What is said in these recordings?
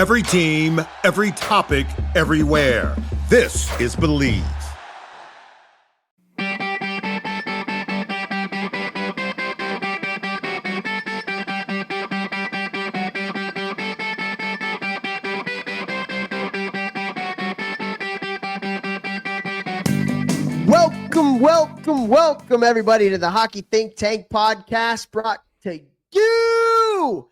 Every team, every topic, everywhere. This is Believe. Welcome everybody to the Hockey Think Tank podcast, brought to you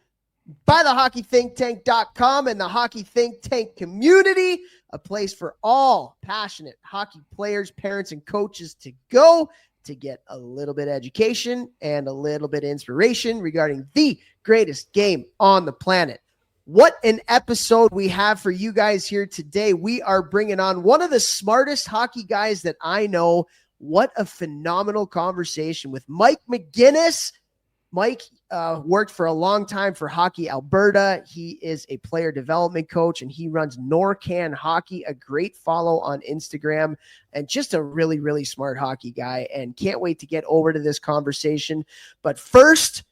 by the hockeythinktank.com and the Hockey Think Tank community, a place for all passionate hockey players, parents, and coaches to go to get a little bit of education and a little bit of inspiration regarding the greatest game on the planet. What an episode we have for you guys here today. We are bringing on one of the smartest hockey guys that I know. What a phenomenal conversation with Mike McGinnis. Mike worked for a long time for Hockey Alberta. He is a player development coach, and he runs NorCan Hockey, a great follow on Instagram, and just a really, really smart hockey guy, and can't wait to get over to this conversation. But first,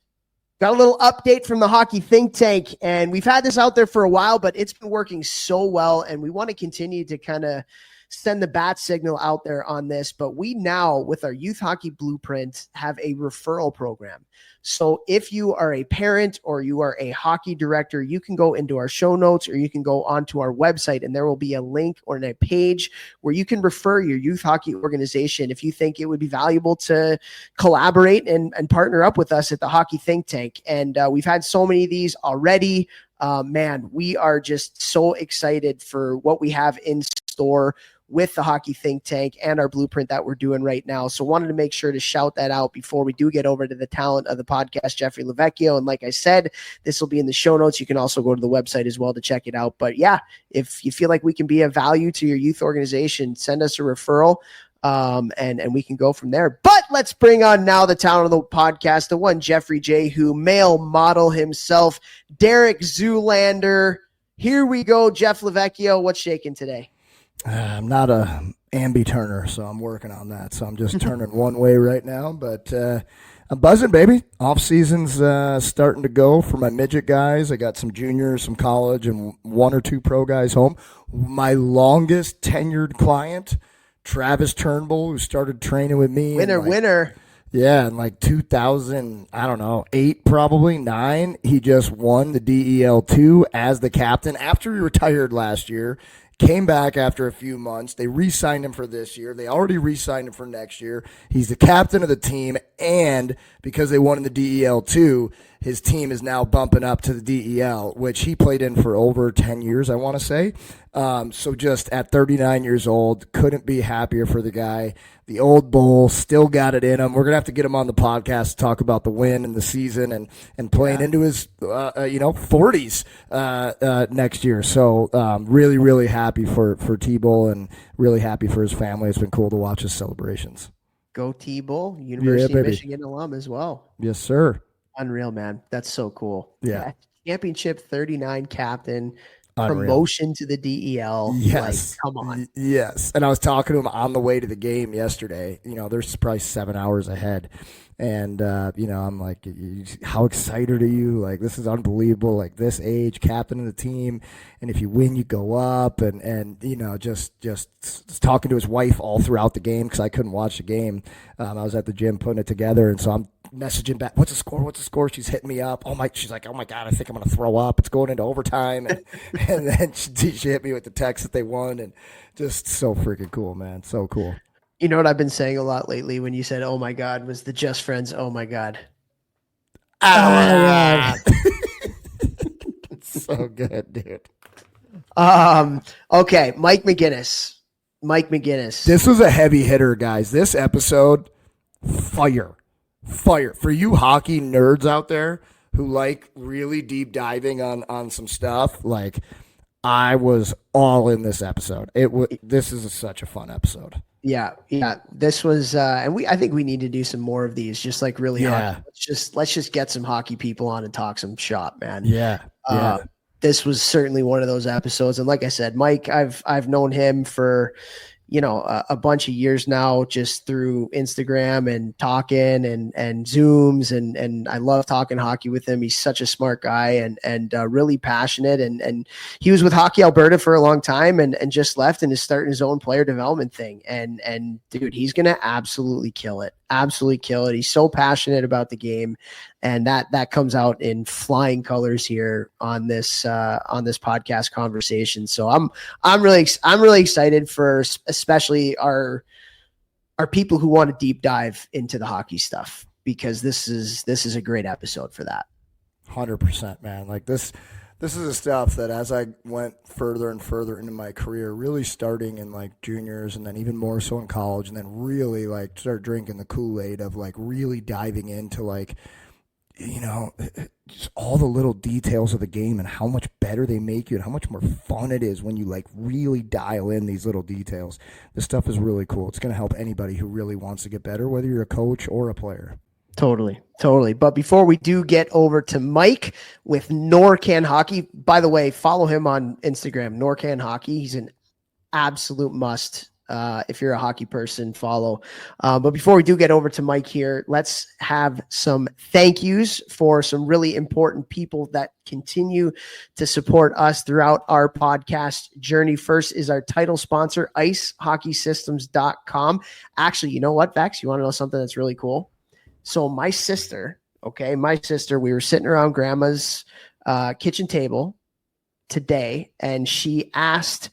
got a little update from the Hockey Think Tank, and we've had this out there for a while, but it's been working so well, and we want to continue to kind of send the bat signal out there on this. But we now, with our Youth Hockey Blueprint, have a referral program. So if you are a parent or you are a hockey director, you can go into our show notes or you can go onto our website, and there will be a link or a page where you can refer your youth hockey organization if you think it would be valuable to collaborate and partner up with us at the Hockey Think Tank. And we've had so many of these already. Man, we are just so excited for what we have in store with the Hockey Think Tank and our blueprint that we're doing right now. So wanted to make sure to shout that out before we do get over to the talent of the podcast, Jeffrey Lavecchio. And like I said, this will be in the show notes. You can also go to the website as well to check it out. But yeah, if you feel like we can be of value to your youth organization, send us a referral. And we can go from there. But let's bring on now the talent of the podcast, the one Jeffrey J, who male model himself, Derek Zoolander. Here we go, Jeff Lavecchio. What's shaking today? I'm not a ambi-turner, so I'm working on that. So I'm just turning one way right now, but I'm buzzing, baby. Off season's starting to go for my midget guys. I got some juniors, some college, and one or two pro guys home. My longest tenured client, Travis Turnbull, who started training with me. Winner. Yeah, in like 2000, I don't know, 8 probably, 9. He just won the DEL2 as the captain after he retired last year. Came back after a few months. They re-signed him for this year. They already re-signed him for next year. He's the captain of the team, and because they won in the DEL2, his team is now bumping up to the DEL, which he played in for over 10 years, I want to say. So just at 39 years old, couldn't be happier for the guy. The old bull still got it in him. We're going to have to get him on the podcast to talk about the win and the season and playing into his 40s next year. So really, really happy for T-Bull and really happy for his family. It's been cool to watch his celebrations. Go T-Bull, University of Michigan alum as well. Yes, sir. Unreal, man. That's so cool. Yeah. Championship 39 captain. Unreal. Promotion to the DEL. Yes. Like, come on. Yes. And I was talking to him on the way to the game yesterday. There's probably 7 hours ahead. And, I'm like, how excited are you? Like, this is unbelievable. Like, this age, captain of the team. And if you win, you go up. And just talking to his wife all throughout the game because I couldn't watch the game. I was at the gym putting it together. And so I'm messaging back, what's the score? She's hitting me up. She's like, oh my God, I think I'm going to throw up. It's going into overtime. And then she hit me with the text that they won. And just so freaking cool, man. So cool. You know what I've been saying a lot lately when you said, oh my God, was the Just Friends, oh my God. Oh my God. So good, dude. Okay, Mike McGinnis. This was a heavy hitter, guys. This episode, fire. For you hockey nerds out there who like really deep diving on some stuff, like I was all in this episode. This is such a fun episode. Yeah. This was, and I think we need to do some more of these, just like really hard. Let's just get some hockey people on and talk some shop, man. Yeah. This was certainly one of those episodes. And like I said, Mike, I've known him for a bunch of years now, just through Instagram and talking and Zooms. And I love talking hockey with him. He's such a smart guy and really passionate. And he was with Hockey Alberta for a long time and just left and is starting his own player development thing. And dude, he's going to absolutely kill it. Absolutely kill it. He's so passionate about the game. And that comes out in flying colors here on this podcast conversation. So I'm really excited for especially our people who want to deep dive into the hockey stuff, because this is a great episode for that. 100%, man. Like this is the stuff that as I went further and further into my career, really starting in like juniors and then even more so in college, and then really like start drinking the Kool-Aid of like really diving into like, just all the little details of the game and how much better they make you and how much more fun it is when you like really dial in these little details. This stuff is really cool. It's going to help anybody who really wants to get better, whether you're a coach or a player. Totally. But before we do get over to Mike with NorCan Hockey, by the way, follow him on Instagram, NorCan Hockey. He's an absolute must. If you're a hockey person, follow. But before we do get over to Mike here, let's have some thank yous for some really important people that continue to support us throughout our podcast journey. First is our title sponsor, icehockeysystems.com. Actually, you know what, Vex? You want to know something that's really cool? So my sister, we were sitting around grandma's kitchen table today, and she asked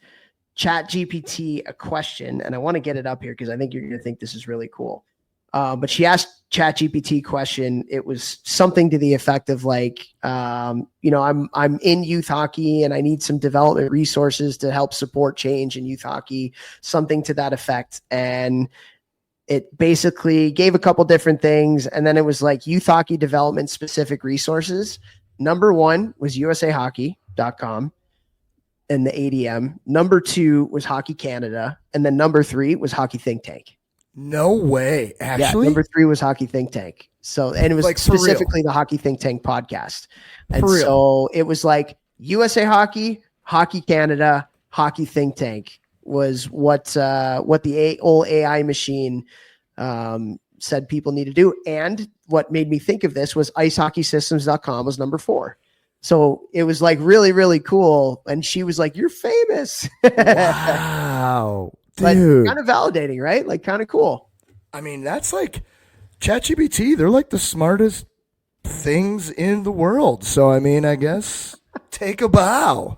ChatGPT a question, and I want to get it up here because I think you're going to think this is really cool. But she asked ChatGPT question. It was something to the effect of like, I'm in youth hockey and I need some development resources to help support change in youth hockey, something to that effect. And it basically gave a couple different things. And then it was like youth hockey development specific resources. Number one was usahockey.com. and the ADM. Number 2 was Hockey Canada. And then number 3 was Hockey Think Tank. No way. Actually, yeah, number 3 was Hockey Think Tank. So, and it was like specifically the Hockey Think Tank podcast. And so it was like USA Hockey, Hockey Canada, Hockey Think Tank was what the old AI machine said people need to do. And what made me think of this was icehockeysystems.com was number 4. So it was like really, really cool. And she was like, "You're famous." Wow. But dude. kind of validating, right? Like kind of cool. I mean, that's like ChatGPT. They're like the smartest things in the world. So, I mean, I guess take a bow.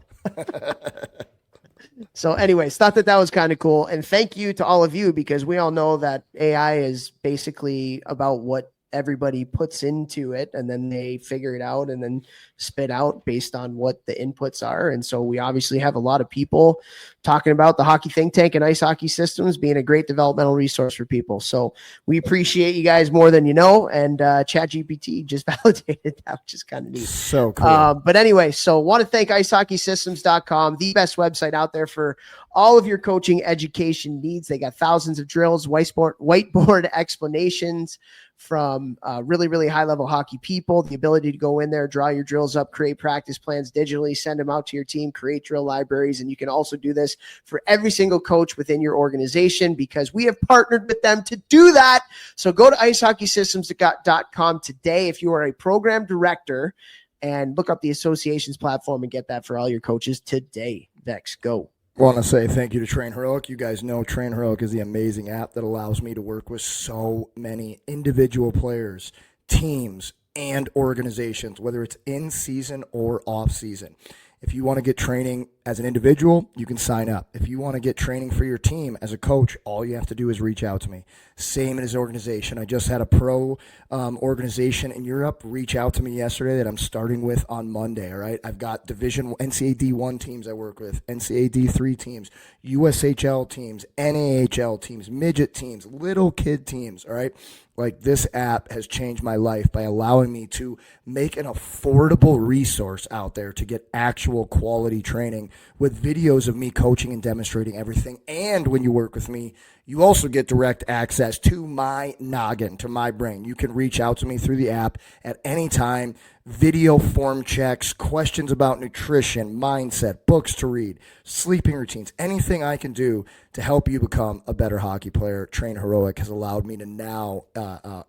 So anyways, thought that was kind of cool. And thank you to all of you, because we all know that AI is basically about what everybody puts into it, and then they figure it out and then spit out based on what the inputs are. And so we obviously have a lot of people talking about the Hockey Think Tank and Ice Hockey Systems being a great developmental resource for people. So we appreciate you guys more than you know. And ChatGPT just validated that, which is kind of neat. So cool. But anyway, so want to thank icehockeysystems.com, the best website out there for all of your coaching education needs. They got thousands of drills, whiteboard explanations from really, really high level hockey people, the ability to go in there, draw your drills up, create practice plans digitally, send them out to your team, create drill libraries. And you can also do this for every single coach within your organization, because we have partnered with them to do that. So go to icehockeysystems.com today if you are a program director, and look up the association's platform and get that for all your coaches today. Vex, go. Want to say thank you to Train Heroic. You guys know Train Heroic is the amazing app that allows me to work with so many individual players, teams, and organizations, whether it's in season or off season. If you want to get training as an individual, you can sign up. If you want to get training for your team as a coach, all you have to do is reach out to me. Same as organization. I just had a pro organization in Europe reach out to me yesterday that I'm starting with on Monday. All right, I've got Division NCAA D1 teams I work with, NCAA D3 teams, USHL teams, NAHL teams, midget teams, little kid teams. All right. Like, this app has changed my life by allowing me to make an affordable resource out there to get actual quality training with videos of me coaching and demonstrating everything. And when you work with me, you also get direct access to my noggin, to my brain. You can reach out to me through the app at any time, video form checks, questions about nutrition, mindset, books to read, sleeping routines, anything I can do to help you become a better hockey player. Train Heroic has allowed me to now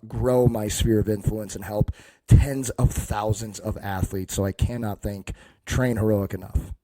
grow my sphere of influence and help tens of thousands of athletes. So I cannot thank Train Heroic enough.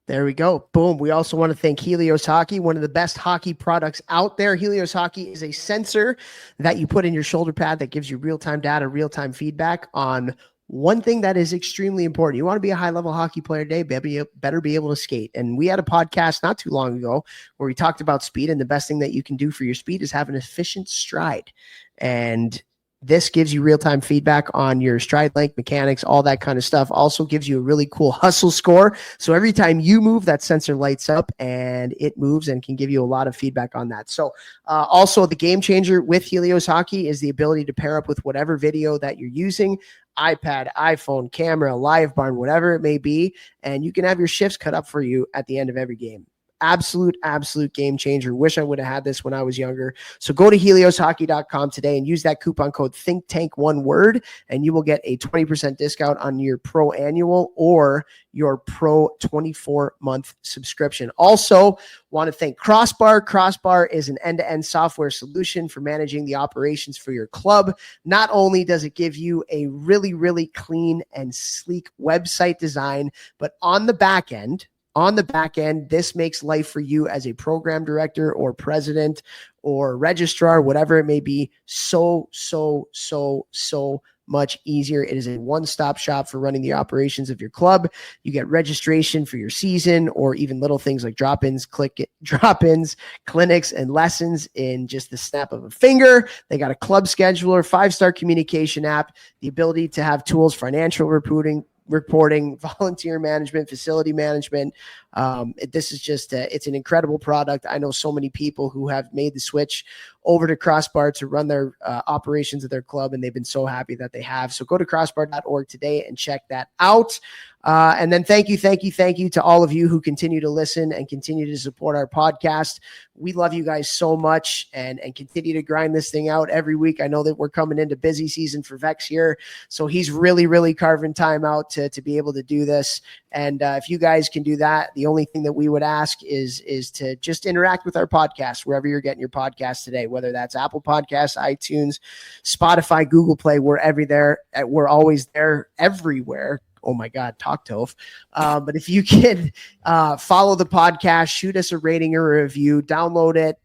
There we go. Boom. We also want to thank Helios Hockey, one of the best hockey products out there. Helios Hockey is a sensor that you put in your shoulder pad that gives you real-time data, real-time feedback on one thing that is extremely important. You want to be a high-level hockey player today, better be able to skate. And we had a podcast not too long ago where we talked about speed, and the best thing that you can do for your speed is have an efficient stride. And this gives you real-time feedback on your stride length, mechanics, all that kind of stuff. Also gives you a really cool hustle score. So every time you move, that sensor lights up and it moves and can give you a lot of feedback on that. So also the game changer with Helios Hockey is the ability to pair up with whatever video that you're using, iPad, iPhone, camera, live barn, whatever it may be. And you can have your shifts cut up for you at the end of every game. Absolute game changer. Wish I would have had this when I was younger. So go to helioshockey.com today and use that coupon code ThinkTank, one word, and you will get a 20% discount on your Pro Annual or your Pro 24-month subscription. Also, want to thank Crossbar. Crossbar is an end-to-end software solution for managing the operations for your club. Not only does it give you a really clean and sleek website design, but on the back end, this makes life for you as a program director or president or registrar, whatever it may be, so much easier. It is a one-stop shop for running the operations of your club. You get registration for your season or even little things like drop-ins, clinics, and lessons in just the snap of a finger. They got a club scheduler, 5-star communication app, the ability to have tools, financial reporting, volunteer management, facility management. This is just, it's an incredible product. I know so many people who have made the switch over to Crossbar to run their operations of their club, and they've been so happy that they have. So go to crossbar.org today and check that out. And then thank you to all of you who continue to listen and continue to support our podcast. We love you guys so much and continue to grind this thing out every week. I know that we're coming into busy season for Vex here, so he's really carving time out to be able to do this. And if you guys can do that, the only thing that we would ask is to just interact with our podcast wherever you're getting your podcast today, whether that's Apple Podcasts, iTunes, Spotify, Google Play, we're always there everywhere. Oh my God, talk Toph. But if you can follow the podcast, shoot us a rating or a review, download it,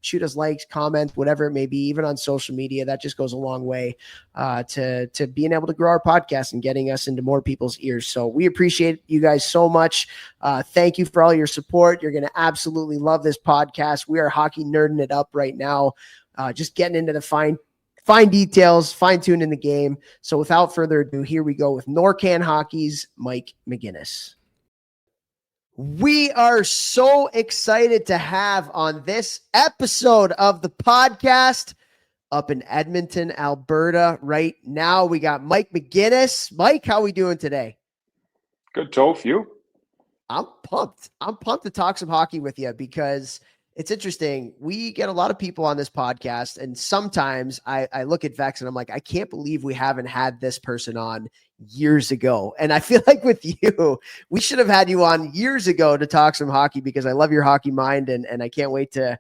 shoot us likes, comments, whatever it may be, even on social media, that just goes a long way to being able to grow our podcast and getting us into more people's ears. So we appreciate you guys so much. Thank you for all your support. You're going to absolutely love this podcast. We are hockey nerding it up right now, just getting into the fine details, fine-tuning the game. So without further ado, here we go with NorCan Hockey's Mike McGinnis. We are so excited to have on this episode of the podcast up in Edmonton, Alberta right now. We got Mike McGinnis. Mike, how are we doing today? Good, Toph. You? I'm pumped. I'm pumped to talk some hockey with you because it's interesting. We get a lot of people on this podcast, and sometimes I look at Vex and I'm like, I can't believe we haven't had this person on years ago. And I feel like with you, we should have had you on years ago to talk some hockey because I love your hockey mind, and I can't wait to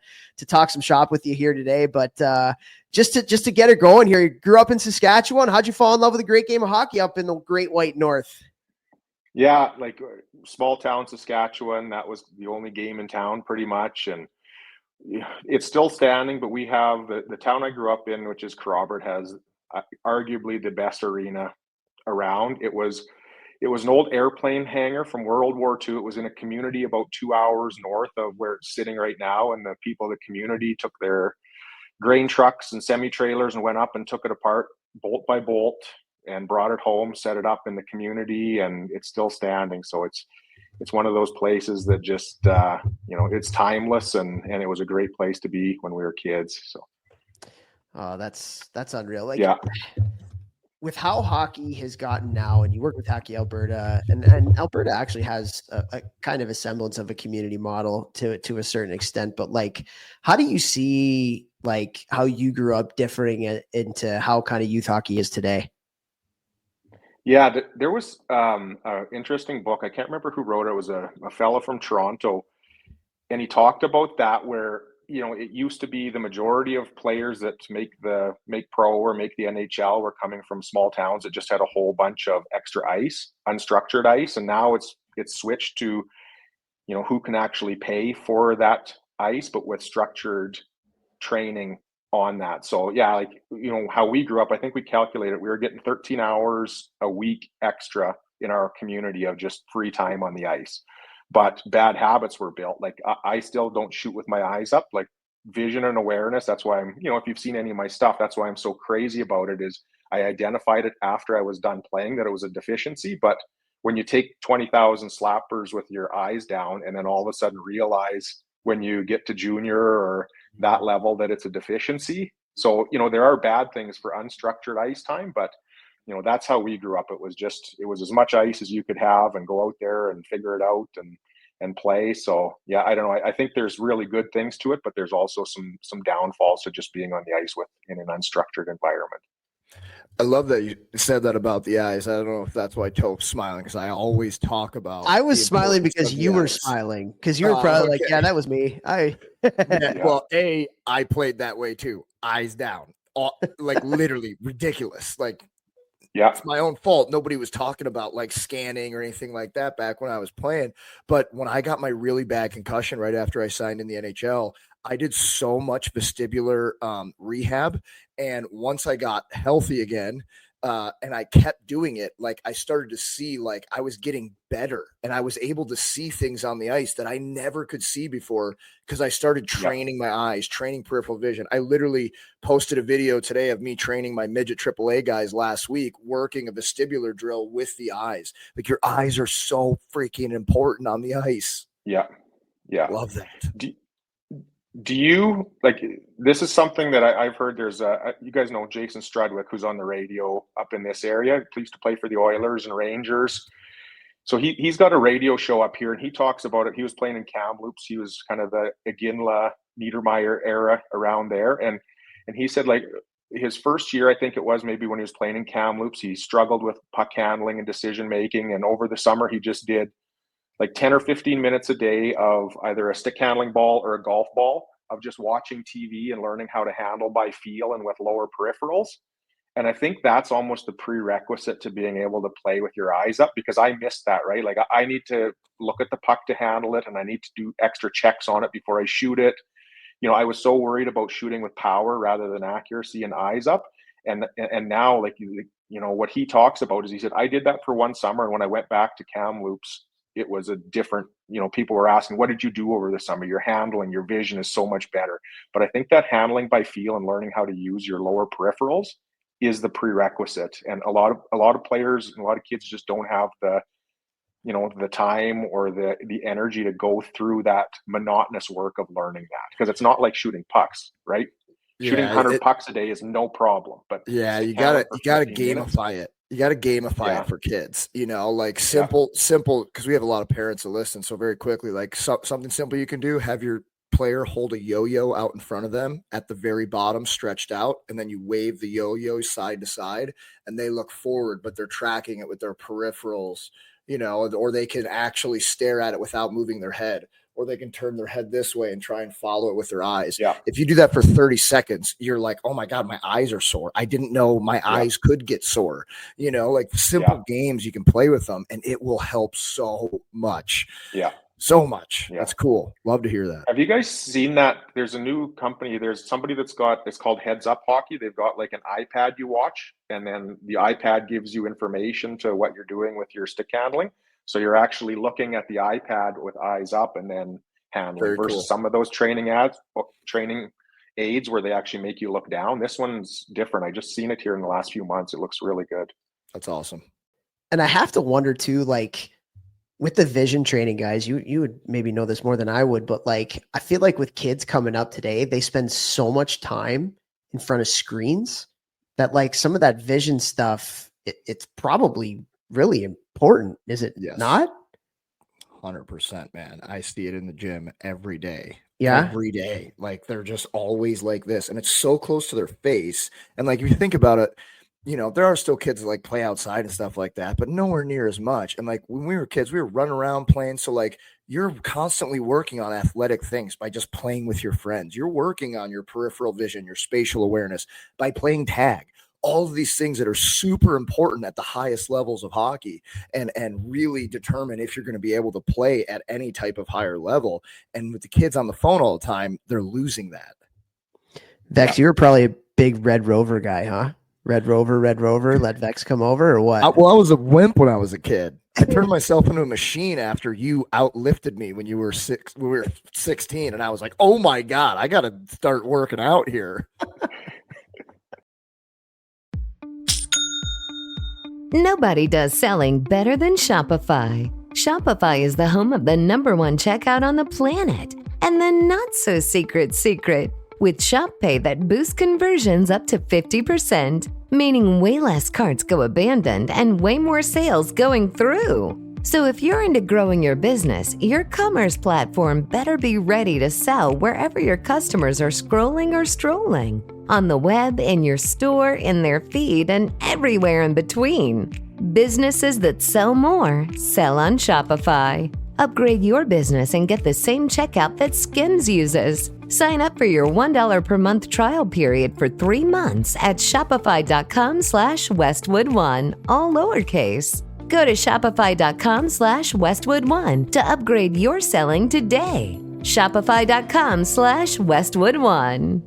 talk some shop with you here today. But just to get it going here, you grew up in Saskatchewan. How'd you fall in love with the great game of hockey up in the Great White North? Yeah, like small town Saskatchewan. That was the only game in town pretty much. And it's still standing, but we have the town I grew up in, which is Kerrobert, has arguably the best arena around. It was an old airplane hangar from World War II. It was in a community about 2 hours north of where it's sitting right now. And the people of the community took their grain trucks and semi-trailers and went up and took it apart bolt by bolt and brought it home, set it up in the community, and it's still standing. So it's one of those places that just, it's timeless, and it was a great place to be when we were kids. So, oh, that's unreal. Like, yeah. With how hockey has gotten now, and you work with Hockey Alberta, and Alberta actually has a kind of a semblance of a community model to a certain extent. But like, how do you see like how you grew up differing into how kind of youth hockey is today? Yeah, there was an interesting book. I can't remember who wrote it. It was a fellow from Toronto, and he talked about that where it used to be the majority of players that make pro or make the NHL were coming from small towns that just had a whole bunch of extra ice, unstructured ice, and now it's switched to who can actually pay for that ice, but with structured training on that. So yeah, like how we grew up, I think we calculated we were getting 13 hours a week extra in our community of just free time on the ice. But bad habits were built. Like I still don't shoot with my eyes up. Like vision and awareness. That's why I'm, if you've seen any of my stuff, that's why I'm so crazy about it. Is I identified it after I was done playing that it was a deficiency. But when you take 20,000 slappers with your eyes down, and then all of a sudden realize when you get to junior or that level that it's a deficiency. So there are bad things for unstructured ice time, but that's how we grew up. It was as much ice as you could have and go out there and figure it out and play. So yeah, I don't know. I think there's really good things to it, but there's also some downfalls to just being on the ice in an unstructured environment. I love that you said that about the eyes. I don't know if that's why Tope's smiling, because I always talk about. I was smiling because you were smiling, because you were probably like, yeah, that was me. Well, I played that way too. Eyes down, like literally ridiculous. Like, yeah, it's my own fault. Nobody was talking about like scanning or anything like that back when I was playing. But when I got my really bad concussion right after I signed in the NHL, I did so much vestibular rehab. And once I got healthy again, and I kept doing it, like I started to see like I was getting better, and I was able to see things on the ice that I never could see before because I started training my eyes, training peripheral vision. I literally posted a video today of me training my midget AAA guys last week, working a vestibular drill with the eyes. Like your eyes are so freaking important on the ice. Yeah. Love that. Do you like, this is something that I've heard. There's you guys know Jason Strudwick, who's on the radio up in this area, used to play for the Oilers and Rangers. So he's got a radio show up here, and he talks about it. He was playing in Kamloops. He was kind of the Iginla Niedermeyer era around there. And he said like his first year, I think it was maybe when he was playing in Kamloops, he struggled with puck handling and decision making. And over the summer, he just did like 10 or 15 minutes a day of either a stick handling ball or a golf ball, of just watching TV and learning how to handle by feel and with lower peripherals. And I think that's almost the prerequisite to being able to play with your eyes up, because I missed that, right? Like I need to look at the puck to handle it, and I need to do extra checks on it before I shoot it. I was so worried about shooting with power rather than accuracy and eyes up. And now, like, what he talks about is, he said, I did that for one summer. And when I went back to Kamloops, it was a different, people were asking, what did you do over the summer? Your handling, your vision is so much better. But I think that handling by feel and learning how to use your lower peripherals is the prerequisite. And a lot of players and a lot of kids just don't have the time or the energy to go through that monotonous work of learning that, because it's not like shooting pucks, right? Shooting 100 pucks a day is no problem, but you gotta gamify it. You got to gamify it for kids, like simple, because we have a lot of parents that listen. So very quickly, like something simple you can do, have your player hold a yo-yo out in front of them at the very bottom, stretched out, and then you wave the yo-yo side to side, and they look forward, but they're tracking it with their peripherals, or they can actually stare at it without moving their head, or they can turn their head this way and try and follow it with their eyes. Yeah. If you do that for 30 seconds, you're like, oh my God, my eyes are sore. I didn't know my eyes could get sore. Like simple games, you can play with them, and it will help so much. Yeah. So much. Yeah. That's cool. Love to hear that. Have you guys seen that? There's a new company. There's somebody it's called Heads Up Hockey. They've got like an iPad you watch, and then the iPad gives you information to what you're doing with your stick handling. So you're actually looking at the iPad with eyes up and then handling. Very versus cool. Some of those training aids where they actually make you look down. This one's different. I just seen it here in the last few months. It looks really good. That's awesome. And I have to wonder too, like with the vision training guys, you would maybe know this more than I would, but like, I feel like with kids coming up today, they spend so much time in front of screens that like some of that vision stuff, it's probably really important. Is it not? 100%, man. I see it in the gym every day. Yeah. Every day. Like they're just always like this. And it's so close to their face. And like, if you think about it, there are still kids that like play outside and stuff like that, but nowhere near as much. And like when we were kids, we were running around playing. So like you're constantly working on athletic things by just playing with your friends. You're working on your peripheral vision, your spatial awareness by playing tag. All of these things that are super important at the highest levels of hockey and really determine if you're going to be able to play at any type of higher level. And with the kids on the phone all the time, they're losing that. Vex, you were probably a big Red Rover guy, huh? Red Rover, let Vex come over or what? I was a wimp when I was a kid. I turned myself into a machine after you outlifted me when we were 16. And I was like, oh my God, I got to start working out here. Nobody does selling better than Shopify. Shopify is the home of the #1 checkout on the planet. And the not so secret with Shop Pay that boosts conversions up to 50%, meaning way less carts go abandoned and way more sales going through. So if you're into growing your business, your commerce platform better be ready to sell wherever your customers are scrolling or strolling. On the web, in your store, in their feed, and everywhere in between. Businesses that sell more, sell on Shopify. Upgrade your business and get the same checkout that Skims uses. Sign up for your $1 per month trial period for 3 months at shopify.com/Westwood1, all lowercase. Go to shopify.com/Westwood1 to upgrade your selling today. Shopify.com/Westwood1.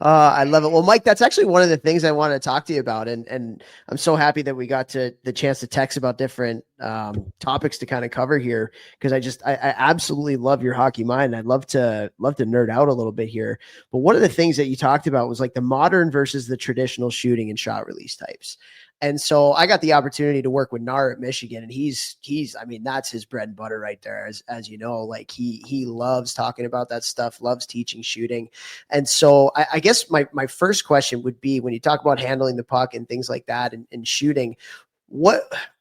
I love it. Well, Mike, that's actually one of the things I wanted to talk to you about. And I'm so happy that we got to the chance to text about different topics to kind of cover here. Cause I absolutely love your hockey mind. I'd love to nerd out a little bit here. But one of the things that you talked about was like the modern versus the traditional shooting and shot release types. And so I got the opportunity to work with Nar at Michigan, and he's, I mean, that's his bread and butter right there. As you know, like he loves talking about that stuff, loves teaching shooting. And so I guess my first question would be, when you talk about handling the puck and things like that and shooting,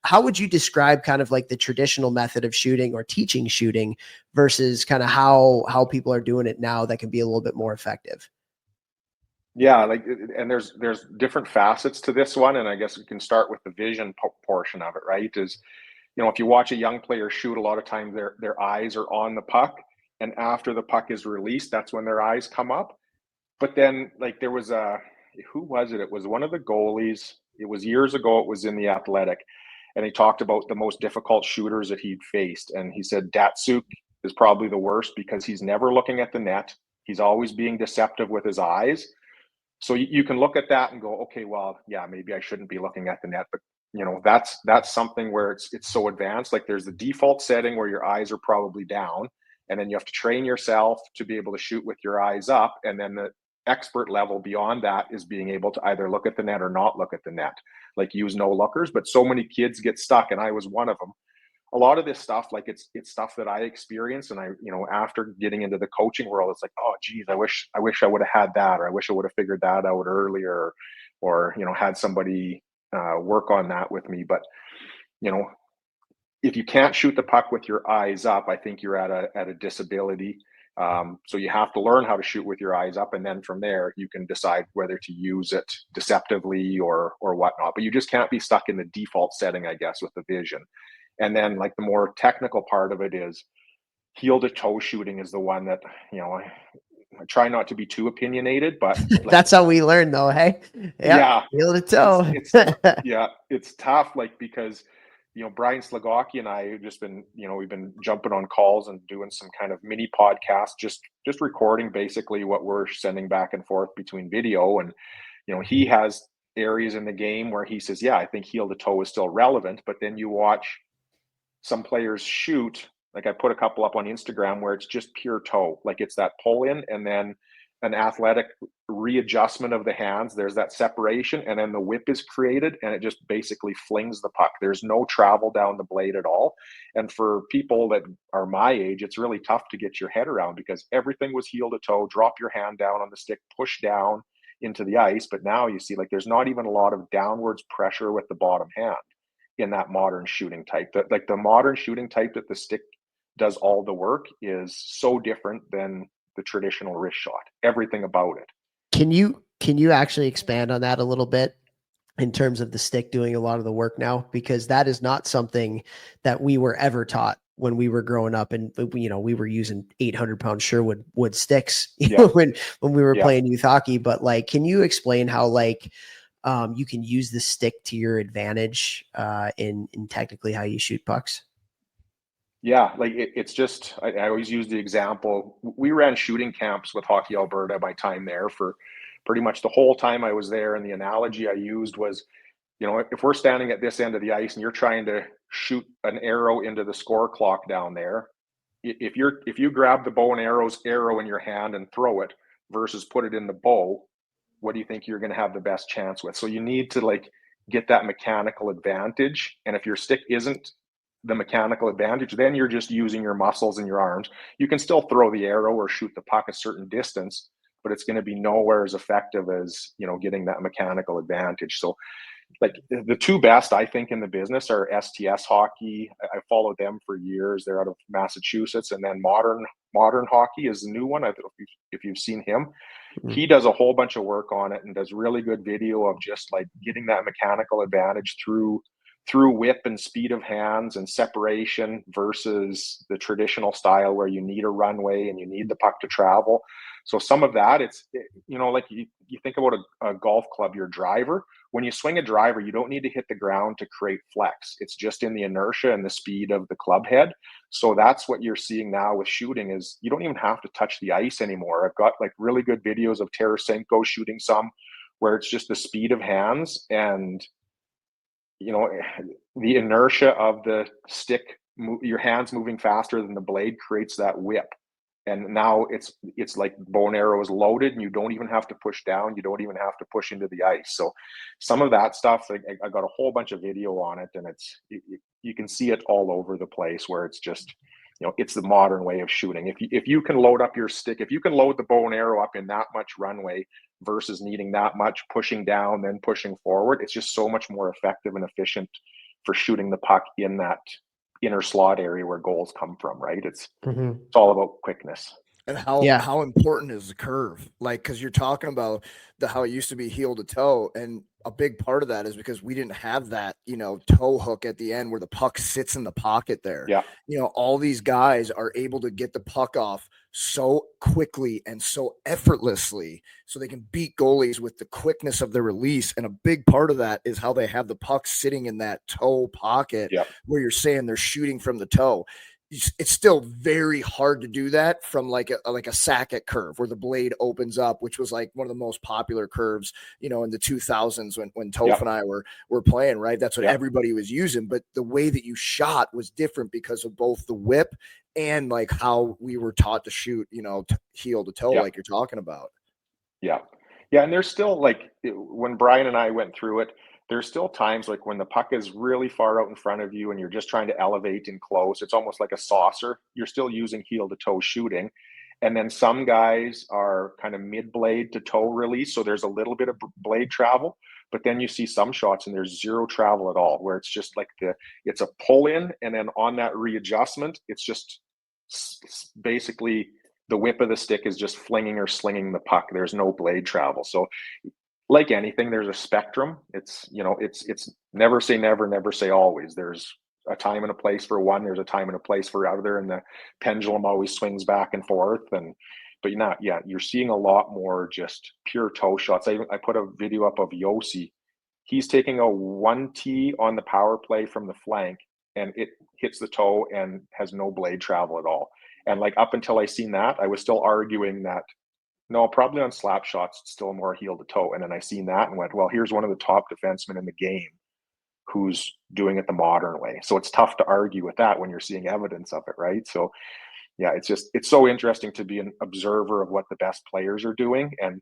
how would you describe kind of like the traditional method of shooting or teaching shooting versus kind of how people are doing it now that can be a little bit more effective? Yeah, and there's different facets to this one, and I guess we can start with the vision portion of it, right? Is, if you watch a young player shoot, a lot of times their eyes are on the puck, and after the puck is released, that's when their eyes come up. But then, like, there was who was it? It was one of the goalies. It was years ago. It was in the Athletic, and he talked about the most difficult shooters that he'd faced, and he said Datsuk is probably the worst because he's never looking at the net. He's always being deceptive with his eyes. So you can look at that and go, okay, well, yeah, maybe I shouldn't be looking at the net, but that's something where it's so advanced. Like there's the default setting where your eyes are probably down, and then you have to train yourself to be able to shoot with your eyes up. And then the expert level beyond that is being able to either look at the net or not look at the net, like use no lookers. But so many kids get stuck, and I was one of them. A lot of this stuff, like it's stuff that I experienced, and I, after getting into the coaching world, it's like, oh geez, I wish I would have had that, or I wish I would have figured that out earlier, or had somebody work on that with me. But if you can't shoot the puck with your eyes up, I think you're at a disability. So you have to learn how to shoot with your eyes up, and then from there you can decide whether to use it deceptively or whatnot. But you just can't be stuck in the default setting, I guess, with the vision. And then, like, the more technical part of it is heel to toe shooting is the one that, I try not to be too opinionated, but that's how we learn, though. Hey, yeah, heel to toe. It's tough, like, because Brian Slagocki and I have just been, we've been jumping on calls and doing some kind of mini podcast, just recording basically what we're sending back and forth between video. And he has areas in the game where he says, yeah, I think heel to toe is still relevant, but then you watch some players shoot, like I put a couple up on Instagram where it's just pure toe, like it's that pull in and then an athletic readjustment of the hands. There's that separation, and then the whip is created, and it just basically flings the puck. There's no travel down the blade at all. And for people that are my age, it's really tough to get your head around because everything was heel to toe, drop your hand down on the stick, push down into the ice. But now you see, like, there's not even a lot of downwards pressure with the bottom hand in that modern shooting type. That, like, the modern shooting type that the stick does all the work is so different than the traditional wrist shot, everything about it. Can you actually expand on that a little bit in terms of the stick doing a lot of the work now? Because that is not something that we were ever taught when we were growing up, and we were using 800-pound Sherwood wood sticks when we were playing youth hockey. But like, can you explain how like you can use the stick to your advantage in technically how you shoot pucks? Yeah, like it's just, I always use the example. We ran shooting camps with Hockey Alberta my time there for pretty much the whole time I was there. And the analogy I used was, if we're standing at this end of the ice and you're trying to shoot an arrow into the score clock down there, if you grab the bow and arrow in your hand and throw it versus put it in the bow, what do you think you're going to have the best chance with? So you need to like get that mechanical advantage. And if your stick isn't the mechanical advantage, then you're just using your muscles and your arms. You can still throw the arrow or shoot the puck a certain distance, but it's going to be nowhere as effective as, getting that mechanical advantage. So like the two best I think in the business are STS Hockey. I followed them for years. They're out of Massachusetts. And then Modern Hockey is the new one. I don't know if you've seen him. Mm-hmm. He does a whole bunch of work on it and does really good video of just like getting that mechanical advantage through whip and speed of hands and separation versus the traditional style where you need a runway and you need the puck to travel. So some of that, like you think about a golf club, your driver. When you swing a driver, you don't need to hit the ground to create flex. It's just in the inertia and the speed of the club head. So that's what you're seeing now with shooting is you don't even have to touch the ice anymore. I've got like really good videos of Tarasenko shooting some where it's just the speed of hands and the inertia of the stick, your hands moving faster than the blade creates that whip. And now it's like bow and arrow is loaded and you don't even have to push down. You don't even have to push into the ice. So some of that stuff, I got a whole bunch of video on it and you can see it all over the place where it's just, it's the modern way of shooting. If you can load up your stick, if you can load the bow and arrow up in that much runway versus needing that much pushing down, then pushing forward, it's just so much more effective and efficient for shooting the puck in that inner slot area where goals come from, right? It's all about quickness. And how important is the curve? Like, because you're talking about how it used to be heel to toe, and a big part of that is because we didn't have that, toe hook at the end where the puck sits in the pocket there. Yeah. All these guys are able to get the puck off so quickly and so effortlessly so they can beat goalies with the quickness of their release. And a big part of that is how they have the puck sitting in that toe pocket where you're saying they're shooting from the toe. It's still very hard to do that from like a Sackett curve where the blade opens up, which was like one of the most popular curves, in the 2000s when Topher and I were playing, right? That's what everybody was using. But the way that you shot was different because of both the whip and like how we were taught to shoot, heel to toe, like you're talking about. Yeah. Yeah. And there's still like when Brian and I went through it, there's still times like when the puck is really far out in front of you and you're just trying to elevate in close, it's almost like a saucer. You're still using heel to toe shooting. And then some guys are kind of mid blade to toe release. So there's a little bit of blade travel, but then you see some shots and there's zero travel at all, where it's just like it's a pull in. And then on that readjustment, it's just basically the whip of the stick is just flinging or slinging the puck. There's no blade travel. So like anything, there's a spectrum. It's never say never, never say always. There's a time and a place for one. There's a time and a place for other, and the pendulum always swings back and forth. But you're seeing a lot more just pure toe shots. I put a video up of Yossi. He's taking a 1T on the power play from the flank, and it hits the toe and has no blade travel at all. And like up until I seen that, I was still arguing that. No, probably on slap shots, it's still more heel to toe. And then I seen that and went, well, here's one of the top defensemen in the game who's doing it the modern way. So it's tough to argue with that when you're seeing evidence of it, right? So yeah, it's so interesting to be an observer of what the best players are doing and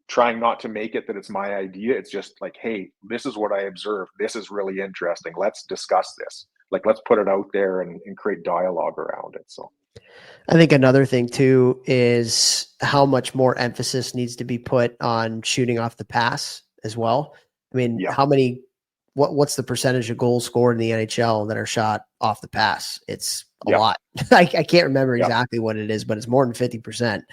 trying not to make it that it's my idea. It's just like, hey, this is what I observed. This is really interesting. Let's discuss this. Like, let's put it out there and create dialogue around it. So I think another thing too is how much more emphasis needs to be put on shooting off the pass as well. I mean, how many what's the percentage of goals scored in the NHL that are shot off the pass? It's a Yeah. lot. I can't remember Yeah. exactly what it is, but it's more than 50%.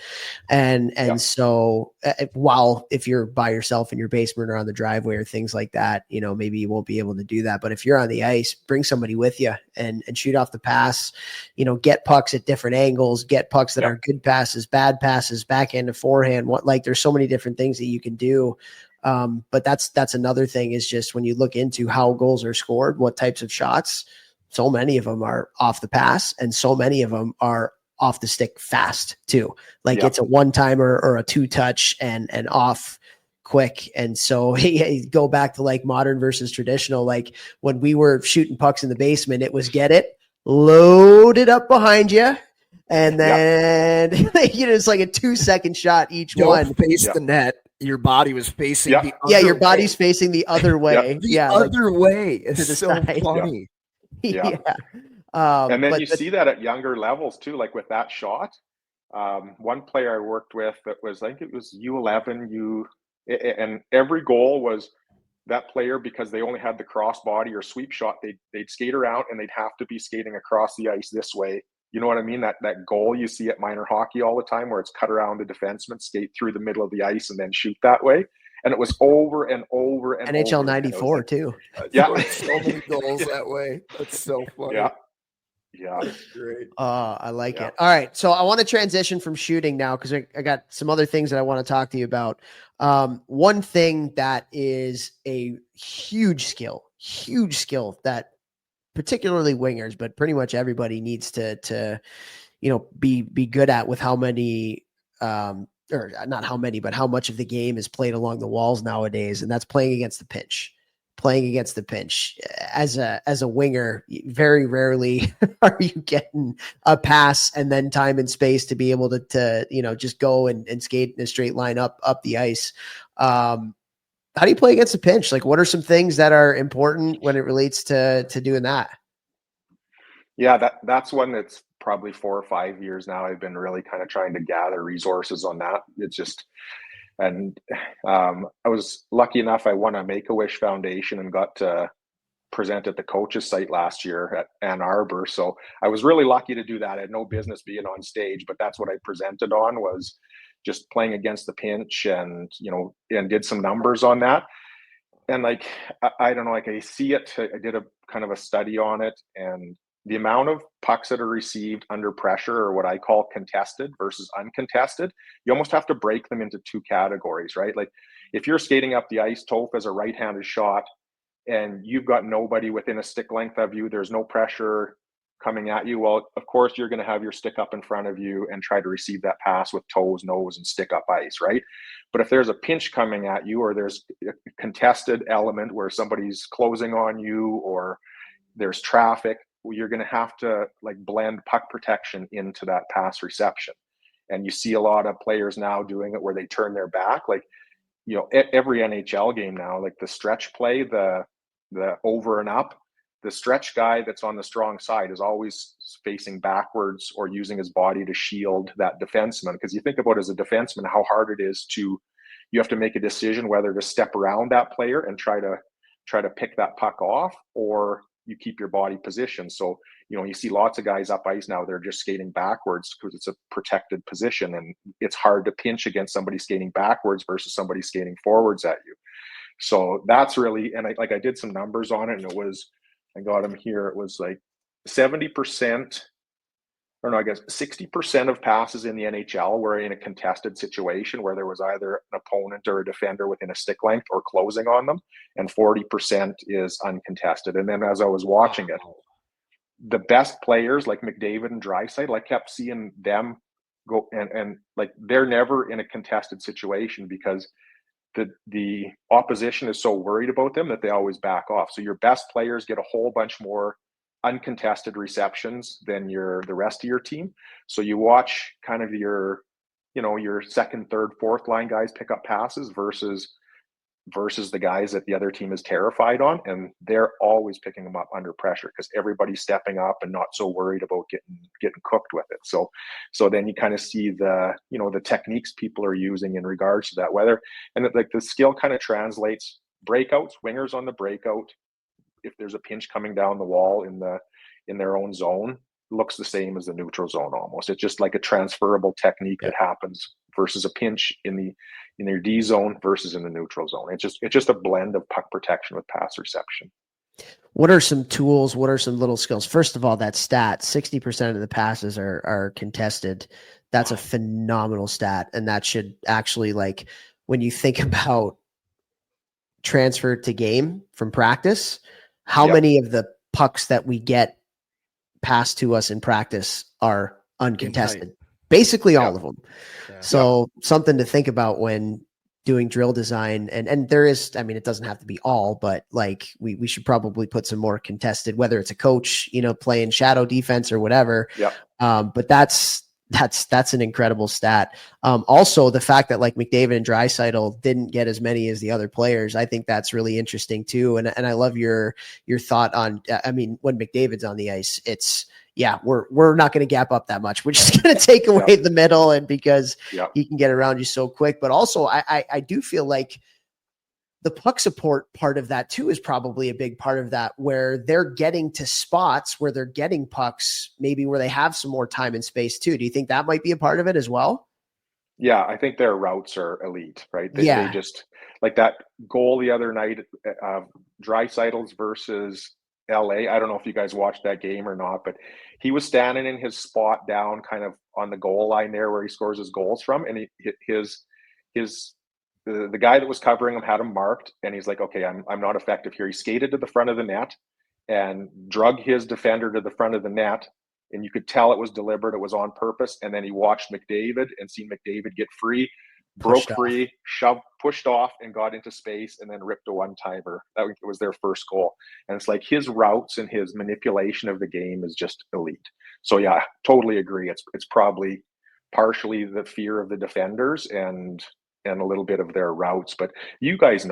And Yeah. so while if you're by yourself in your basement or on the driveway or things like that, you know, maybe you won't be able to do that. But if you're on the ice, bring somebody with you and shoot off the pass, you know, get pucks at different angles, get pucks that Yeah. are good passes, bad passes, backhand to forehand. There's so many different things that you can do. But that's another thing is just when you look into how goals are scored, what types of shots, so many of them are off the pass and so many of them are off the stick fast too. Like it's a one-timer or a two-touch and off quick. And so go back to like modern versus traditional. Like when we were shooting pucks in the basement, it was get it, load it up behind you. And then it's like a 2-second shot each one. Face the net. Your body was facing the other your body's facing the other way. The other way. It's to the so side. funny. Yeah. And then you see that at younger levels too, like with that shot. One player I worked with that was, I think it was U11, and every goal was that player, because they only had the crossbody or sweep shot, they'd skate around and they'd have to be skating across the ice this way. You know what I mean? That goal you see at minor hockey all the time where it's cut around the defenseman, skate through the middle of the ice and then shoot that way. And it was over and over and NHL over. 94 too. So many goals that way. That's so funny. Yeah. Great. I like it. All right. So I want to transition from shooting now because I got some other things that I want to talk to you about. One thing that is a huge skill that particularly wingers, but pretty much everybody needs to be good at with how many, or not how many, but how much of the game is played along the walls nowadays. And that's playing against the pinch. As a winger, very rarely are you getting a pass and then time and space to be able to just go and skate in a straight line up the ice. How do you play against the pinch? Like, what are some things that are important when it relates to doing that? Yeah, that's one that's probably 4 or 5 years now. I've been really kind of trying to gather resources on that. It's just, and I was lucky enough, I won a Make-A-Wish Foundation and got to present at the coaches site last year at Ann Arbor. So I was really lucky to do that. I had no business being on stage, but that's what I presented on, was just playing against the pinch and did some numbers on that. And like, I don't know, like I see it, I did a kind of a study on it, and the amount of pucks that are received under pressure, or what I call contested versus uncontested, you almost have to break them into two categories, right? Like if you're skating up the ice, Toph, as a right-handed shot, and you've got nobody within a stick length of you, there's no pressure coming at you. Well, of course, you're going to have your stick up in front of you and try to receive that pass with toes, nose, and stick up ice, right? But if there's a pinch coming at you, or there's a contested element where somebody's closing on you, or there's traffic, you're going to have to like blend puck protection into that pass reception. And you see a lot of players now doing it where they turn their back. Like, every NHL game now, like the stretch play, the over and up, the stretch guy that's on the strong side is always facing backwards or using his body to shield that defenseman. Because you think about, as a defenseman, how hard it is you have to make a decision whether to step around that player and try to pick that puck off, or you keep your body positioned. So, you see lots of guys up ice now, they're just skating backwards because it's a protected position, and it's hard to pinch against somebody skating backwards versus somebody skating forwards at you. So that's really, and I did some numbers on it, and I got them here. It was like 70%, or no, I guess 60% of passes in the NHL were in a contested situation where there was either an opponent or a defender within a stick length or closing on them, and 40% is uncontested. And then as I was watching it, the best players like McDavid and Draisaitl, I kept seeing them go and like they're never in a contested situation because the opposition is so worried about them that they always back off. So your best players get a whole bunch more uncontested receptions than the rest of your team. So you watch kind of your second, third, fourth line guys pick up passes versus the guys that the other team is terrified on, and they're always picking them up under pressure because everybody's stepping up and not so worried about getting cooked with it. So then you kind of see the techniques people are using in regards to that, whether, and like the skill kind of translates breakouts, wingers on the breakout, if there's a pinch coming down the wall in their own zone, looks the same as the neutral zone almost. It's just like a transferable technique that happens versus a pinch in your D zone versus in the neutral zone. It's just a blend of puck protection with pass reception. What are some tools? What are some little skills? First of all, that stat, 60% of the passes are contested. That's a phenomenal stat. And that should actually, like, when you think about transfer to game from practice, how many of the pucks that we get passed to us in practice are uncontested? Basically all of them. Yeah. So something to think about when doing drill design, and there is, I mean, it doesn't have to be all, but like we should probably put some more contested, whether it's a coach, playing shadow defense or whatever. Yeah. But that's an incredible stat. Also the fact that like McDavid and Draisaitl didn't get as many as the other players, I think that's really interesting too. And I love your thought on, I mean, when McDavid's on the ice, it's, we're not going to gap up that much. We're just going to take away the middle, and because he can get around you so quick. But also I do feel like the puck support part of that too is probably a big part of that, where they're getting to spots where they're getting pucks, maybe where they have some more time and space too. Do you think that might be a part of it as well? Yeah, I think their routes are elite, right? They just, like that goal the other night, Draisaitl's versus LA. I don't know if you guys watched that game or not, but he was standing in his spot down kind of on the goal line there where he scores his goals from. And the guy that was covering him had him marked, and he's like, okay, I'm not effective here. He skated to the front of the net and drug his defender to the front of the net. And you could tell it was deliberate. It was on purpose. And then he watched McDavid and seen McDavid get free, broke free, pushed off and got into space, and then ripped a one-timer. That was their first goal. And it's like his routes and his manipulation of the game is just elite. So yeah, totally agree. It's probably partially the fear of the defenders and a little bit of their routes. But you guys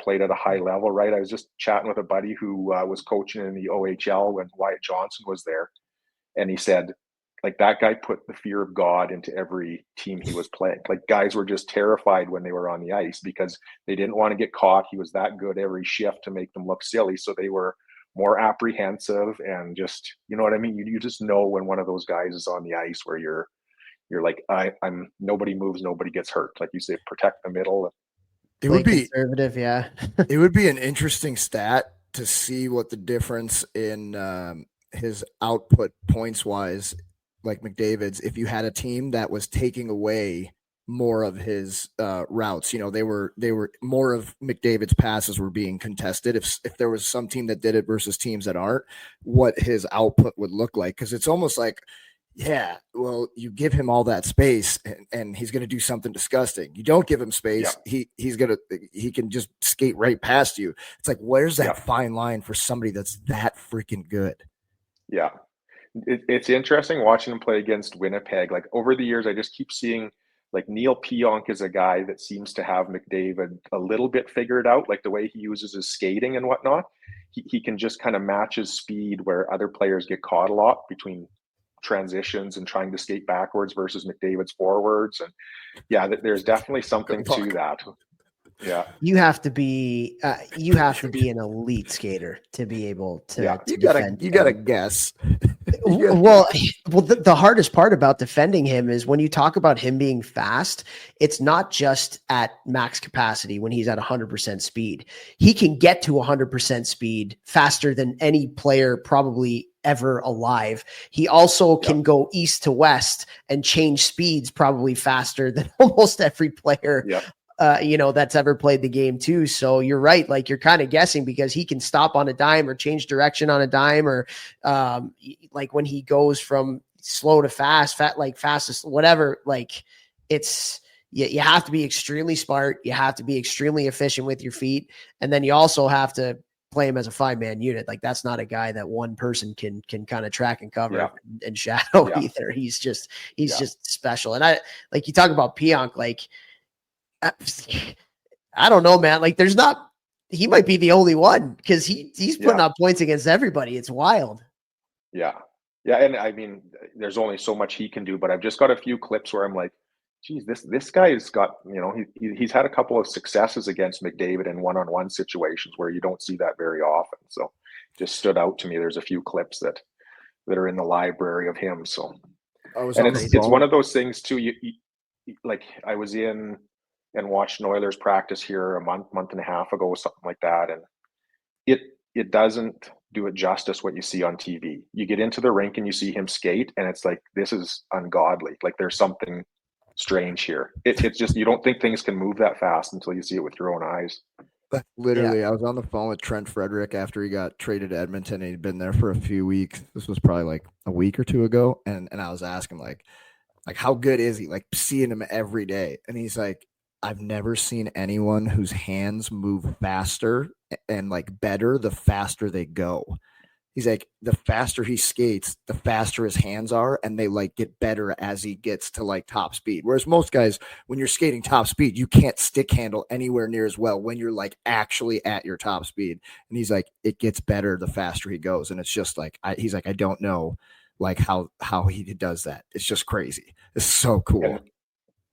played at a high level, right? I was just chatting with a buddy who was coaching in the OHL when Wyatt Johnson was there. And he said, like, that guy put the fear of God into every team he was playing. Like, guys were just terrified when they were on the ice because they didn't want to get caught. He was that good every shift to make them look silly. So they were more apprehensive and just, you know what I mean? You just know when one of those guys is on the ice where you're like, I'm nobody moves, nobody gets hurt. Like you say, protect the middle. It would be conservative. Yeah. It would be an interesting stat to see what the difference in his output points wise, like McDavid's, if you had a team that was taking away more of his routes. They were more of McDavid's passes were being contested. If there was some team that did it versus teams that aren't, what his output would look like. Because it's almost like, yeah, well, you give him all that space and he's going to do something disgusting. You don't give him space. Yeah. He can just skate right past you. It's like, where's that fine line for somebody that's that freaking good? Yeah. It's interesting watching him play against Winnipeg. Like over the years, I just keep seeing like Neil Pionk is a guy that seems to have McDavid a little bit figured out, like the way he uses his skating and whatnot. He can just kind of match his speed where other players get caught a lot between transitions and trying to skate backwards versus McDavid's forwards. And yeah, there's definitely something to that. Yeah. You have to be an elite skater to be able to. You gotta guess. Well, the hardest part about defending him is when you talk about him being fast, it's not just at max capacity when he's at 100% speed. He can get to 100% speed faster than any player probably ever alive. He also can go east to west and change speeds probably faster than almost every player. That's ever played the game too. So you're right. Like you're kind of guessing because he can stop on a dime or change direction on a dime, or like when he goes from slow to fast, fastest, whatever, like it's, you have to be extremely smart. You have to be extremely efficient with your feet. And then you also have to play him as a 5-man unit. Like that's not a guy that one person can kind of track and cover and shadow either. He's just special. And I, like you talk about Pionk, like, I don't know, man. Like he might be the only one because he's putting up points against everybody. It's wild. Yeah. Yeah. And I mean, there's only so much he can do, but I've just got a few clips where I'm like, geez, this guy's got, he's had a couple of successes against McDavid in one-on-one situations where you don't see that very often. So just stood out to me. There's a few clips that are in the library of him. So, and it's one of those things too. You like, I was in and watched an Oilers practice here a month and a half ago, something like that, and it doesn't do it justice what you see on TV. You get into the rink and you see him skate, and it's like, this is ungodly. Like, there's something strange here. It's just, you don't think things can move that fast until you see it with your own eyes. Literally, I was on the phone with Trent Frederick after he got traded to Edmonton, and he'd been there for a few weeks. This was probably like a week or two ago, and I was asking like how good is he? Like, seeing him every day, and he's like, I've never seen anyone whose hands move faster and like better the faster they go. He's like, the faster he skates, the faster his hands are, and they like get better as he gets to like top speed. Whereas most guys, when you're skating top speed, you can't stick handle anywhere near as well when you're like actually at your top speed. And he's like, it gets better the faster he goes. And it's just like, he's like, I don't know like how he does that. It's just crazy. It's so cool. And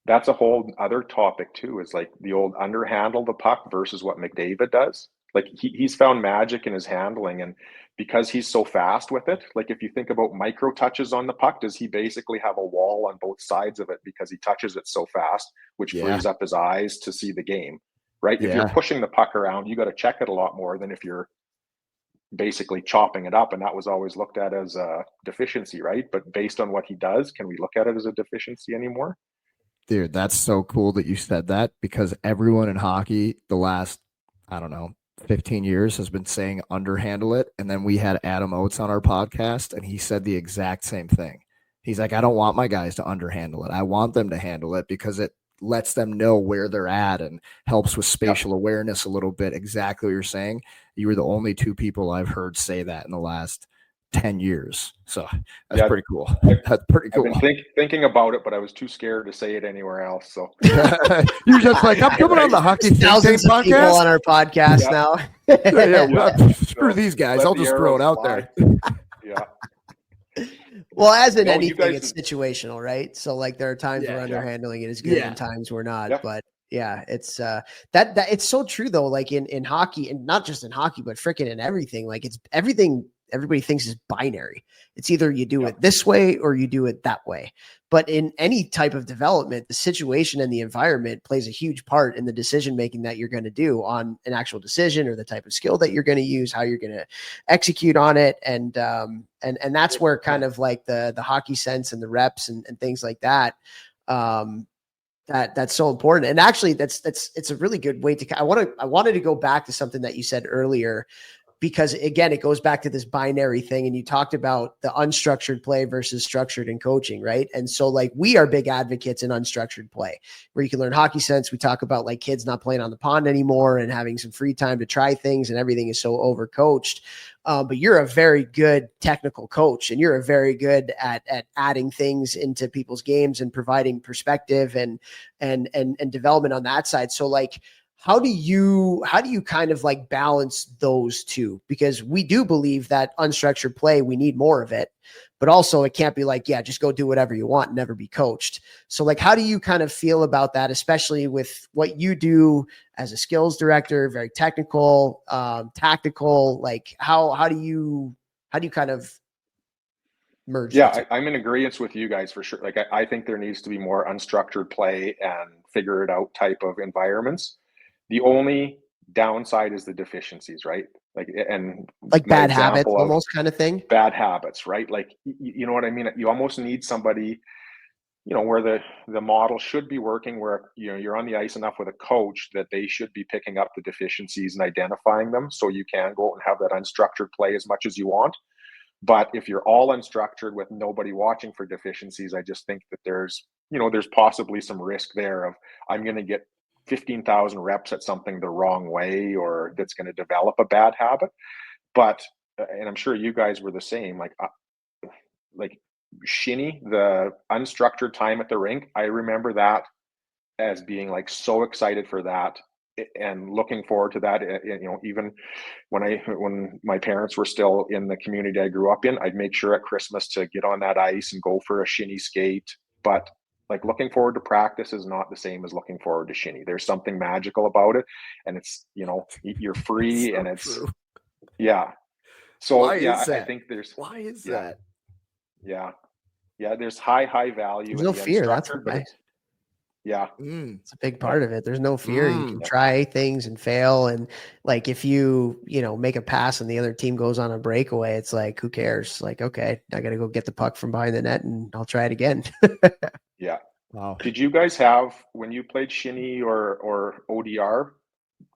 that's a whole other topic too, is like the old underhandle the puck versus what McDavid does. Like, he's found magic in his handling, and because he's so fast with it, like if you think about micro touches on the puck, does he basically have a wall on both sides of it because he touches it so fast, which frees up his eyes to see the game, right? If you're pushing the puck around, you got to check it a lot more than if you're basically chopping it up, and that was always looked at as a deficiency, right? But based on what he does, can we look at it as a deficiency anymore? Dude, that's so cool that you said that, because everyone in hockey the last, I don't know, 15 years has been saying underhandle it. And then we had Adam Oates on our podcast, and he said the exact same thing. He's like, I don't want my guys to underhandle it. I want them to handle it because it lets them know where they're at and helps with spatial awareness a little bit. Exactly what you're saying. You were the only two people I've heard say that in the last 10 years. So that's pretty cool. That's pretty cool. I've been thinking about it, but I was too scared to say it anywhere else. So you're just like, I'm coming on the Hockey Thousands of people on our podcast now. Screw these guys. I'll just throw it out there. Well, as in anything, it's situational, right? So like, there are times where underhandling it is good and times we're not. But it's that it's so true though. Like in hockey, and not just in hockey, but freaking in everything. Like, it's everything everybody thinks is binary. It's either you do it this way or you do it that way. But in any type of development, the situation and the environment plays a huge part in the decision-making that you're going to do on an actual decision, or the type of skill that you're going to use, how you're going to execute on it. And that's where kind of like the hockey sense and the reps and things like that, that's so important. And actually it's a really good way to, I wanted to go back to something that you said earlier, because again, it goes back to this binary thing. And you talked about the unstructured play versus structured in coaching, right? And so like, we are big advocates in unstructured play, where you can learn hockey sense. We talk about like kids not playing on the pond anymore and having some free time to try things, and everything is so overcoached. But you're a very good technical coach, and you're a very good at adding things into people's games and providing perspective and development on that side. So like, how do you kind of like balance those two? Because we do believe that unstructured play, we need more of it, but also it can't be like, just go do whatever you want and never be coached. So like, how do you kind of feel about that, especially with what you do as a skills director, very technical, tactical? Like how do you kind of merge? I'm in agreement with you guys for sure. Like, I think there needs to be more unstructured play and figure it out type of environments. The only downside is the deficiencies, right? Like, and like bad habits, almost kind of thing. Bad habits, right? Like, you know what I mean? You almost need somebody, where the model should be working, where, you're on the ice enough with a coach that they should be picking up the deficiencies and identifying them, so you can go out and have that unstructured play as much as you want. But if you're all unstructured with nobody watching for deficiencies, I just think that there's possibly some risk there of, I'm going to get 15,000 reps at something the wrong way, or that's going to develop a bad habit. But, and I'm sure you guys were the same, like Shinny, the unstructured time at the rink, I remember that as being like so excited for that and looking forward to that. Even when my parents were still in the community I grew up in, I'd make sure at Christmas to get on that ice and go for a shinny skate. But Like looking forward to practice is not the same as looking forward to shinny. There's something magical about it, and it's, you're free So and it's true. yeah. So Why yeah, is that? I think there's Why is yeah, that? yeah, yeah. There's high value There's in no the fear. That's unstructured, what but yeah, it's a big part of it. There's no fear. You can Mm. try things and fail. And like, if you make a pass and the other team goes on a breakaway, it's like, who cares? Like, okay, I got to go get the puck from behind the net and I'll try it again. yeah. Wow. Did you guys have, when you played shinny or ODR,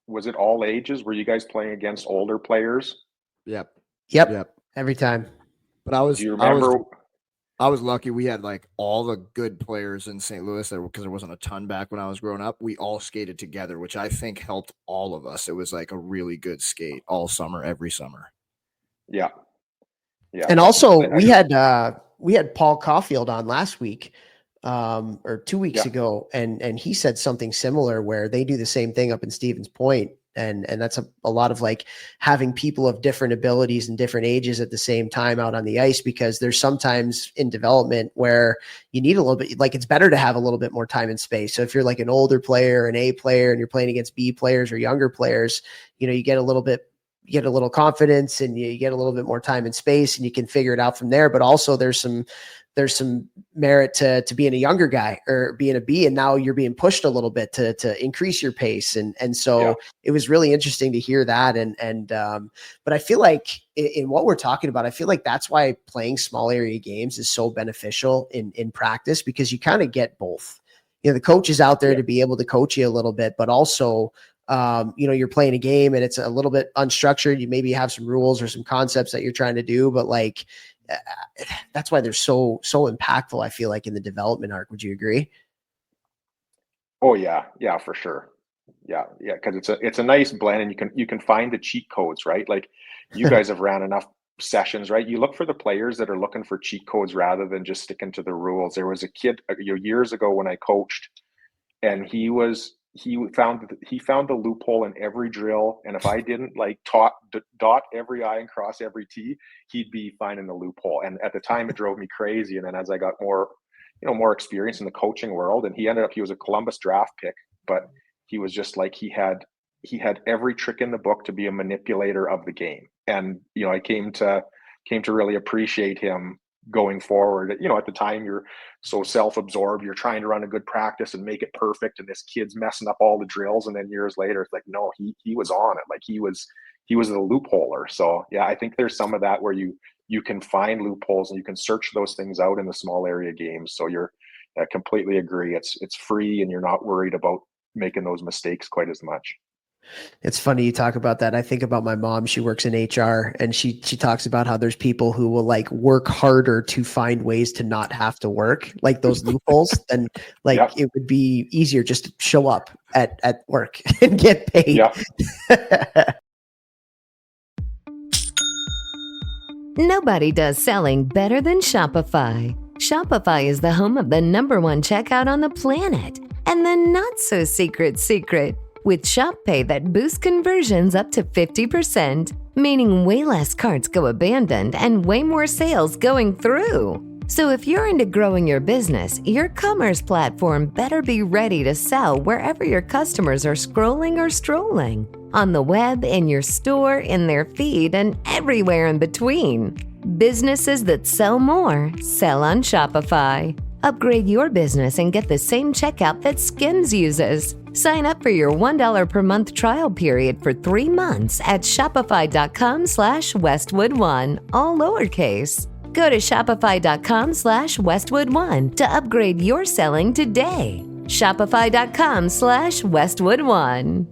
was it all ages? Were you guys playing against older players? Yep. Yep. Every time. But I Do you remember? I was lucky. We had like all the good players in St. Louis because there wasn't a ton back when I was growing up. We all skated together, which I think helped all of us. It was like a really good skate all summer, every summer. Yeah. Yeah. And also we had Paul Caulfield on last week or 2 weeks ago. And he said something similar where they do the same thing up in Stevens Point. And that's a lot of like having people of different abilities and different ages at the same time out on the ice, because there's sometimes in development where you need a little bit, like it's better to have a little bit more time and space. So if you're like an older player, an A player, and you're playing against B players or younger players, you get a little confidence and you get a little bit more time and space and you can figure it out from there. But also there's some merit to being a younger guy or being a B, and now you're being pushed a little bit to increase your pace. And so it was really interesting to hear that. But I feel like in what we're talking about, I feel like that's why playing small area games is so beneficial in practice, because you kind of get both. The coach is out there to be able to coach you a little bit, but also you're playing a game and it's a little bit unstructured. You maybe have some rules or some concepts that you're trying to do, but like, that's why they're so impactful, I feel like, in the development arc. Would you agree? Oh yeah, for sure. Yeah, because it's a nice blend, and you can find the cheat codes, right? Like you guys have ran enough sessions, right? You look for the players that are looking for cheat codes rather than just sticking to the rules. There was a kid years ago when I coached, and he found the loophole in every drill, and if I didn't like dot every I and cross every T, he'd be finding the loophole. And at the time it drove me crazy, and then as I got more experience in the coaching world, and he was a Columbus draft pick, but he was just like, he had every trick in the book to be a manipulator of the game. And I came to really appreciate him going forward. At the time you're so self-absorbed, you're trying to run a good practice and make it perfect, and this kid's messing up all the drills, and then years later it's like, no, he was on it. Like he was the loopholer. So yeah, I think there's some of that where you can find loopholes and you can search those things out in the small area games. So I completely agree. It's free, and you're not worried about making those mistakes quite as much. It's funny you talk about that. I think about my mom. She works in HR, and she talks about how there's people who will like work harder to find ways to not have to work, like those loopholes. And like it would be easier just to show up at work and get paid. Yeah. Nobody does selling better than Shopify. Shopify is the home of the #1 checkout on the planet, and the not-so-secret with Shop Pay that boosts conversions up to 50%, meaning way less carts go abandoned and way more sales going through. So if you're into growing your business, your commerce platform better be ready to sell wherever your customers are scrolling or strolling. On the web, in your store, in their feed, and everywhere in between. Businesses that sell more, sell on Shopify. Upgrade your business and get the same checkout that Skims uses. Sign up for your $1 per month trial period for 3 months at shopify.com/Westwood1, all lowercase. Go to shopify.com/Westwood1 to upgrade your selling today. Shopify.com/Westwood1.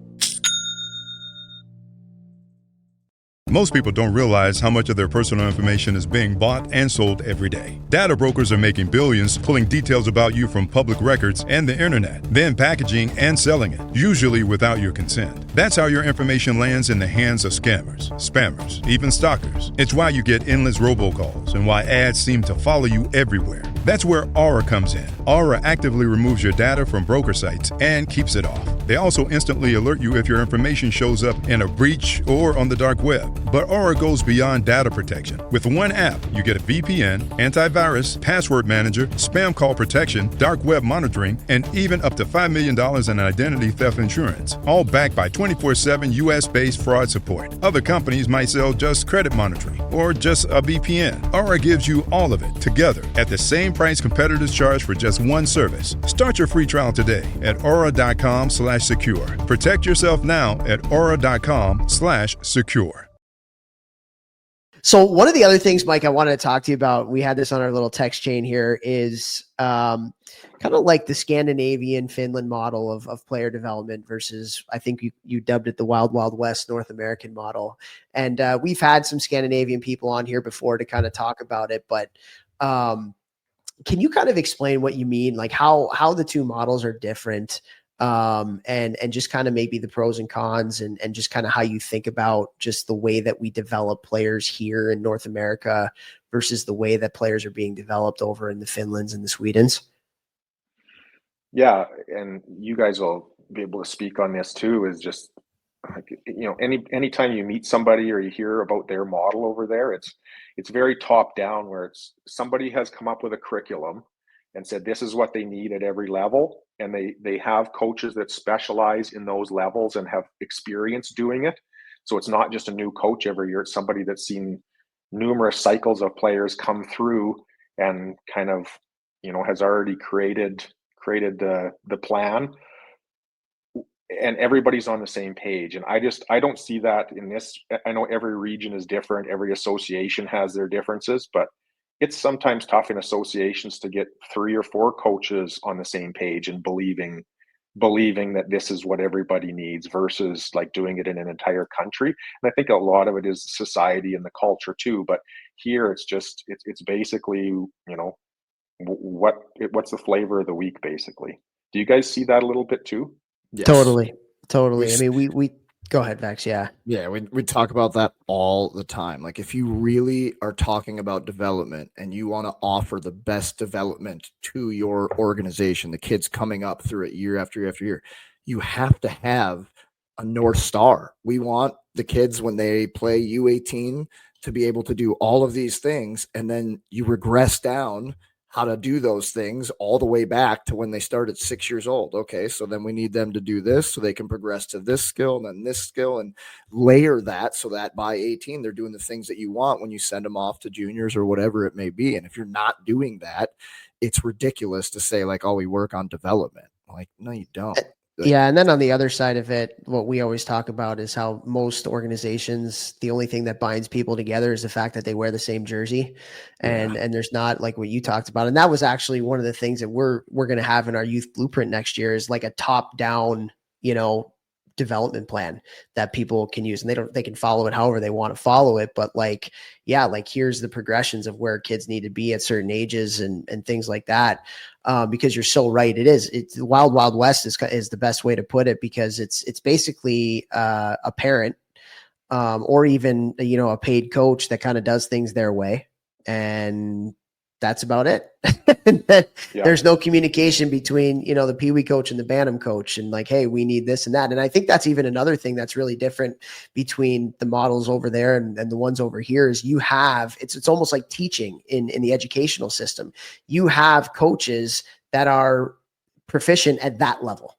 Most people don't realize how much of their personal information is being bought and sold every day. Data brokers are making billions pulling details about you from public records and the internet, then packaging and selling it, usually without your consent. That's how your information lands in the hands of scammers, spammers, even stalkers. It's why you get endless robocalls and why ads seem to follow you everywhere. That's where Aura comes in. Aura actively removes your data from broker sites and keeps it off. They also instantly alert you if your information shows up in a breach or on the dark web. But Aura goes beyond data protection. With one app, you get a VPN, antivirus, password manager, spam call protection, dark web monitoring, and even up to $5 million in identity theft insurance, all backed by 24/7 US-based fraud support. Other companies might sell just credit monitoring or just a VPN. Aura gives you all of it together at the same price competitors charge for just one service. Start your free trial today at aura.com/secure. Protect yourself now at aura.com/secure. So one of the other things, Mike, I wanted to talk to you about, we had this on our little text chain here, is kind of like the Scandinavian Finland model of player development versus, I think you dubbed it the Wild Wild West North American model. And we've had some Scandinavian people on here before to kind of talk about it, but can you kind of explain what you mean, like how the two models are different, and just kind of maybe the pros and cons, and just kind of how you think about just the way that we develop players here in North America versus the way that players are being developed over in the Finlands and the Swedens? Yeah, and you guys will be able to speak on this too, is just like, anytime you meet somebody or you hear about their model over there, it's very top down, where it's somebody has come up with a curriculum and said this is what they need at every level, and they have coaches that specialize in those levels and have experience doing it. So it's not just a new coach every year, it's somebody that's seen numerous cycles of players come through and kind of has already created the plan, and everybody's on the same page. And I don't see that in this. I know every region is different, every association has their differences, but it's sometimes tough in associations to get 3 or 4 coaches on the same page and believing that this is what everybody needs, versus like doing it in an entire country. And I think a lot of it is society and the culture too, but here it's basically, what's the flavor of the week, basically. Do you guys see that a little bit too? Yes. Totally. I mean, we go ahead, Vex. Yeah, we talk about that all the time. Like, if you really are talking about development and you want to offer the best development to your organization, the kids coming up through it year after year after year, you have to have a North Star. We want the kids, when they play U18, to be able to do all of these things, and then you regress down how to do those things all the way back to when they start at 6 years old. Okay, so then we need them to do this so they can progress to this skill and then this skill, and layer that so that by 18 they're doing the things that you want when you send them off to juniors or whatever it may be. And if you're not doing that, it's ridiculous to say like, oh, we work on development. Like, no, you don't. Yeah. And then on the other side of it, what we always talk about is how most organizations, the only thing that binds people together is the fact that they wear the same jersey. And there's not, like what you talked about. And that was actually one of the things that we're going to have in our youth blueprint next year, is like a top down, development plan that people can use, and they can follow it however they want to follow it. But like, yeah, like here's the progressions of where kids need to be at certain ages and things like that. Because you're so right. It's the Wild Wild West is the best way to put it, because it's basically a parent or even, a paid coach that kind of does things their way. And that's about it. There's no communication between, the Pee Wee coach and the Bantam coach, and like, hey, we need this and that. And I think that's even another thing that's really different between the models over there and the ones over here, is you have, it's almost like teaching in the educational system. You have coaches that are proficient at that level.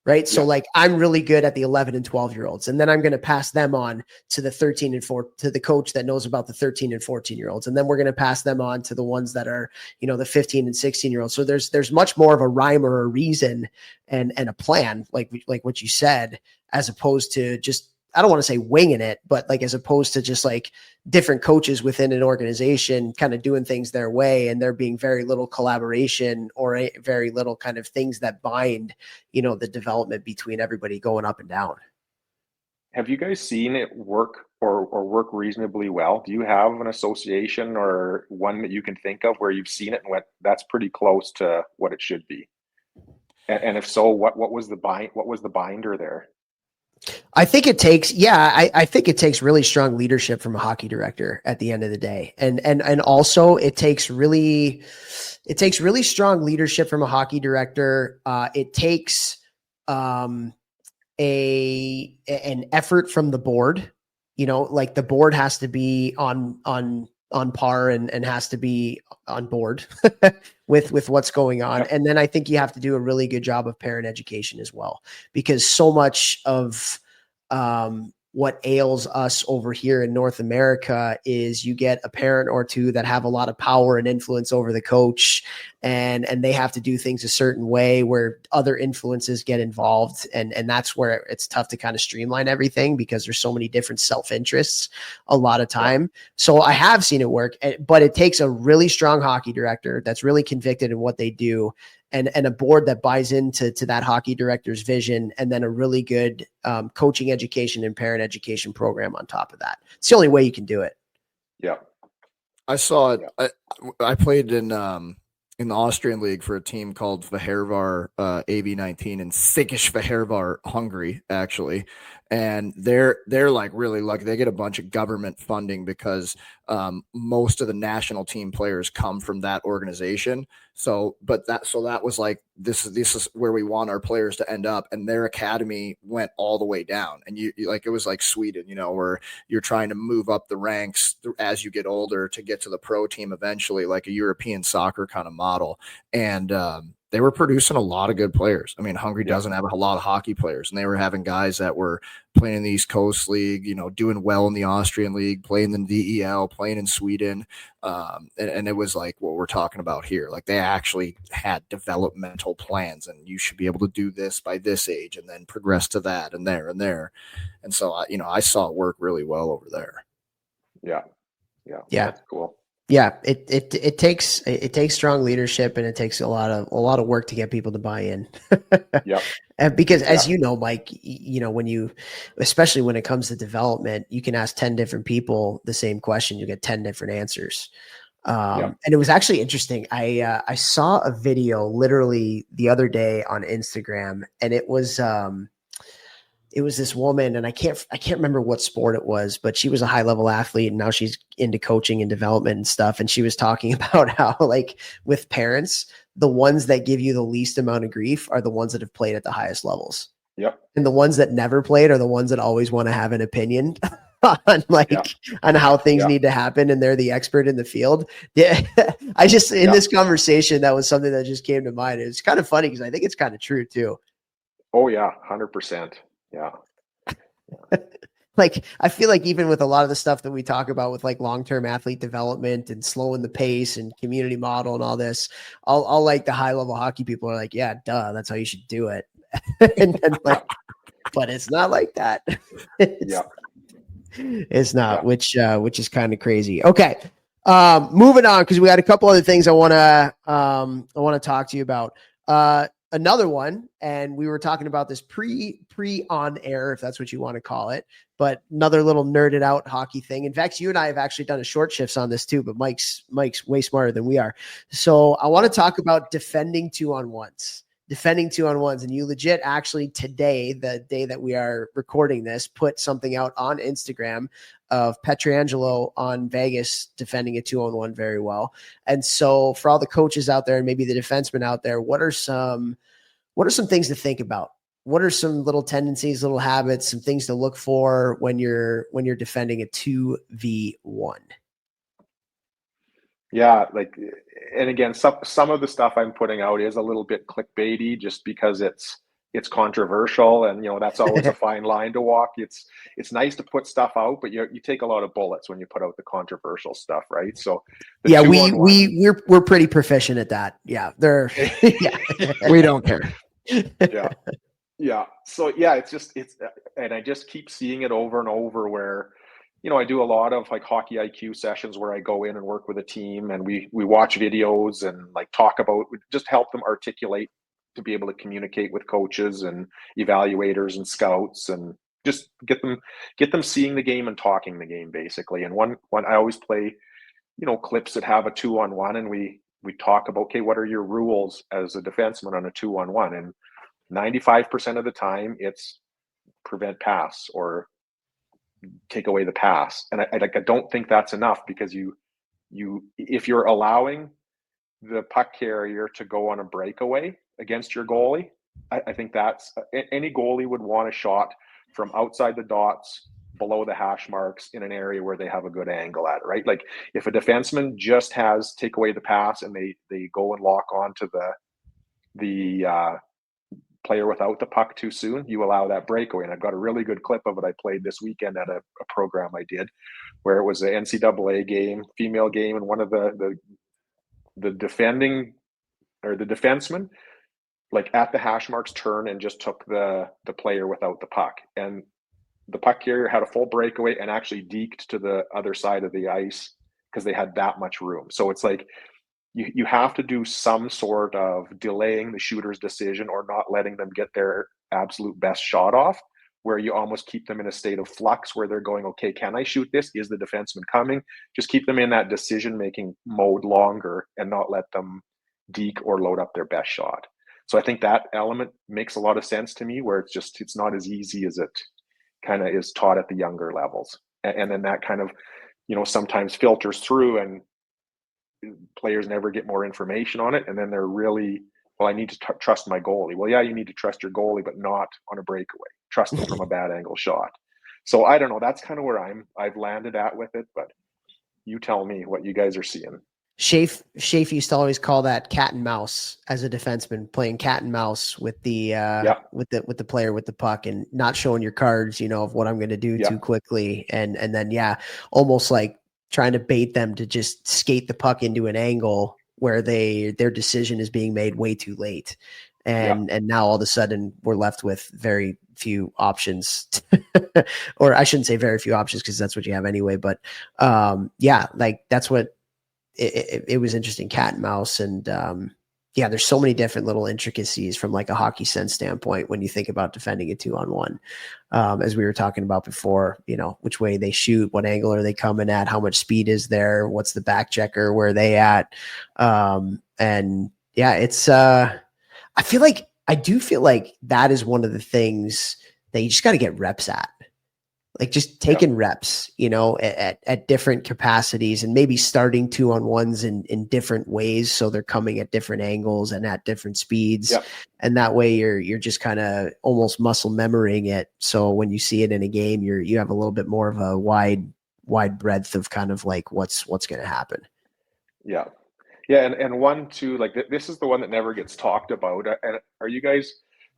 Right. So like, I'm really good at the 11 and 12-year-olds, and then I'm going to pass them on to the 13 and 4 to the coach that knows about the 13 and 14-year-olds. And then we're going to pass them on to the ones that are, the 15 and 16-year-olds. So there's much more of a rhyme or a reason and a plan, like what you said, as opposed to just, I don't want to say winging it, but like, as opposed to just like different coaches within an organization kind of doing things their way, and there being very little collaboration or very little kind of things that bind, the development between everybody going up and down. Have you guys seen it work or work reasonably well? Do you have an association or one that you can think of where you've seen it and that's pretty close to what it should be? And if so, what was the binder there? I think it takes, I think it takes really strong leadership from a hockey director at the end of the day. And also it takes really strong leadership from a hockey director. It takes, an effort from the board. Like the board has to be on par and has to be on board with what's going on. Yep. And then I think you have to do a really good job of parent education as well, because so much of what ails us over here in North America is you get a parent or two that have a lot of power and influence over the coach, and they have to do things a certain way where other influences get involved. And that's where it's tough to kind of streamline everything, because there's so many different self-interests a lot of time. So I have seen it work, but it takes a really strong hockey director that's really convicted in what they do, and a board that buys into that hockey director's vision, and then a really good coaching education and parent education program on top of that. It's the only way you can do it. Yeah. I saw it. I played in the Austrian league for a team called Fehérvár AB19 in Székesfehérvár, Hungary, actually. And they're like really lucky. They get a bunch of government funding because most of the national team players come from that organization. So that was like, this is where we want our players to end up. And their academy went all the way down. And you like, it was like Sweden, where you're trying to move up the ranks as you get older to get to the pro team eventually, like a European soccer kind of model. And they were producing a lot of good players. I mean, Hungary doesn't have a lot of hockey players, and they were having guys that were playing in the East Coast League, doing well in the Austrian League, playing in the DEL, playing in Sweden. And it was like what we're talking about here. Like they actually had developmental plans, and you should be able to do this by this age and then progress to that and there and there. And so, I saw it work really well over there. Yeah. That's cool. Yeah, it takes strong leadership, and it takes a lot of work to get people to buy in. Yeah. And because as you know, Mike, especially when it comes to development, you can ask 10 different people the same question, you get 10 different answers. And it was actually interesting. I saw a video literally the other day on Instagram, and it was this woman, and I can't remember what sport it was, but she was a high level athlete, and now she's into coaching and development and stuff. And she was talking about how, like, with parents, the ones that give you the least amount of grief are the ones that have played at the highest levels. Yep. And the ones that never played are the ones that always want to have an opinion on how things need to happen. And they're the expert in the field. Yeah. This conversation, that was something that just came to mind. It's kind of funny because I think it's kind of true too. Oh yeah. 100%. Yeah. Like, I feel like even with a lot of the stuff that we talk about with like long-term athlete development and slowing the pace and community model and all this, all like the high level hockey people are like, yeah, duh, that's how you should do it. And then like, but it's not like that. It's not, which is kind of crazy. Okay. Moving on, because we got a couple other things I want to talk to you about. Another one, and we were talking about this pre on air, if that's what you want to call it, but another little nerded out hockey thing. In fact, you and I have actually done a short shifts on this too, but Mike's way smarter than we are. So I want to talk about defending 2-on-1s. And you legit actually today, the day that we are recording this, put something out on Instagram of Pietrangelo on Vegas defending a 2-on-1 very well. And so for all the coaches out there and maybe the defensemen out there, what are some things to think about? What are some little tendencies, little habits, some things to look for when you're defending a 2v1? Yeah, like, and again, some of the stuff I'm putting out is a little bit clickbaity just because it's controversial, and that's always a fine line to walk. It's nice to put stuff out, but you take a lot of bullets when you put out the controversial stuff, right? So we're pretty proficient at that. Yeah, we don't care. Yeah. So it's and I just keep seeing it over and over where, I do a lot of like hockey IQ sessions where I go in and work with a team, and we watch videos and like talk about, just help them articulate to be able to communicate with coaches and evaluators and scouts, and just get them seeing the game and talking the game basically. And one I always play, clips that have a 2-on-1, and we talk about, okay, what are your rules as a defenseman on a 2-on-1? And 95% of the time it's prevent pass or take away the pass. And I don't think that's enough, because if you're allowing the puck carrier to go on a breakaway against your goalie, I think that's any goalie would want a shot from outside the dots, below the hash marks, in an area where they have a good angle at it, right? Like if a defenseman just has take away the pass and they go and lock onto the player without the puck too soon, you allow that breakaway. And I've got a really good clip of it I played this weekend at a program I did, where it was an NCAA game, female game, and one of the defending or the defenseman, like at the hash marks, turn and just took the player without the puck. And the puck carrier had a full breakaway and actually deked to the other side of the ice because they had that much room. So it's like you have to do some sort of delaying the shooter's decision or not letting them get their absolute best shot off, where you almost keep them in a state of flux where they're going, okay, can I shoot this? Is the defenseman coming? Just keep them in that decision-making mode longer and not let them deke or load up their best shot. So I think that element makes a lot of sense to me, where it's not as easy as it kind of is taught at the younger levels. And then that kind of, sometimes filters through and players never get more information on it. And then they're really, well, I need to trust my goalie. Well, yeah, you need to trust your goalie, but not on a breakaway. Trust them from a bad angle shot. So I don't know. That's kind of where I've landed at with it, but you tell me what you guys are seeing. Shafe used to always call that cat and mouse as a defenseman, playing cat and mouse with the with the player with the puck and not showing your cards, of what I'm going to do too quickly, and then almost like trying to bait them to just skate the puck into an angle where their decision is being made way too late, and now all of a sudden we're left with very few options, or I shouldn't say very few options because that's what you have anyway, but like that's what. It was interesting, cat and mouse. And there's so many different little intricacies from like a hockey sense standpoint when you think about defending a 2-on-1. As we were talking about before, which way they shoot, what angle are they coming at, how much speed is there, what's the back checker, where are they at? It's I do feel like that is one of the things that you just got to get reps at. Like just taking reps, at different capacities and maybe starting 2-on-1s in different ways. So they're coming at different angles and at different speeds. Yep. And that way you're just kind of almost muscle memorying it. So when you see it in a game, you have a little bit more of a wide breadth of kind of like what's going to happen. Yeah. Yeah. And one, too, like this is the one that never gets talked about. And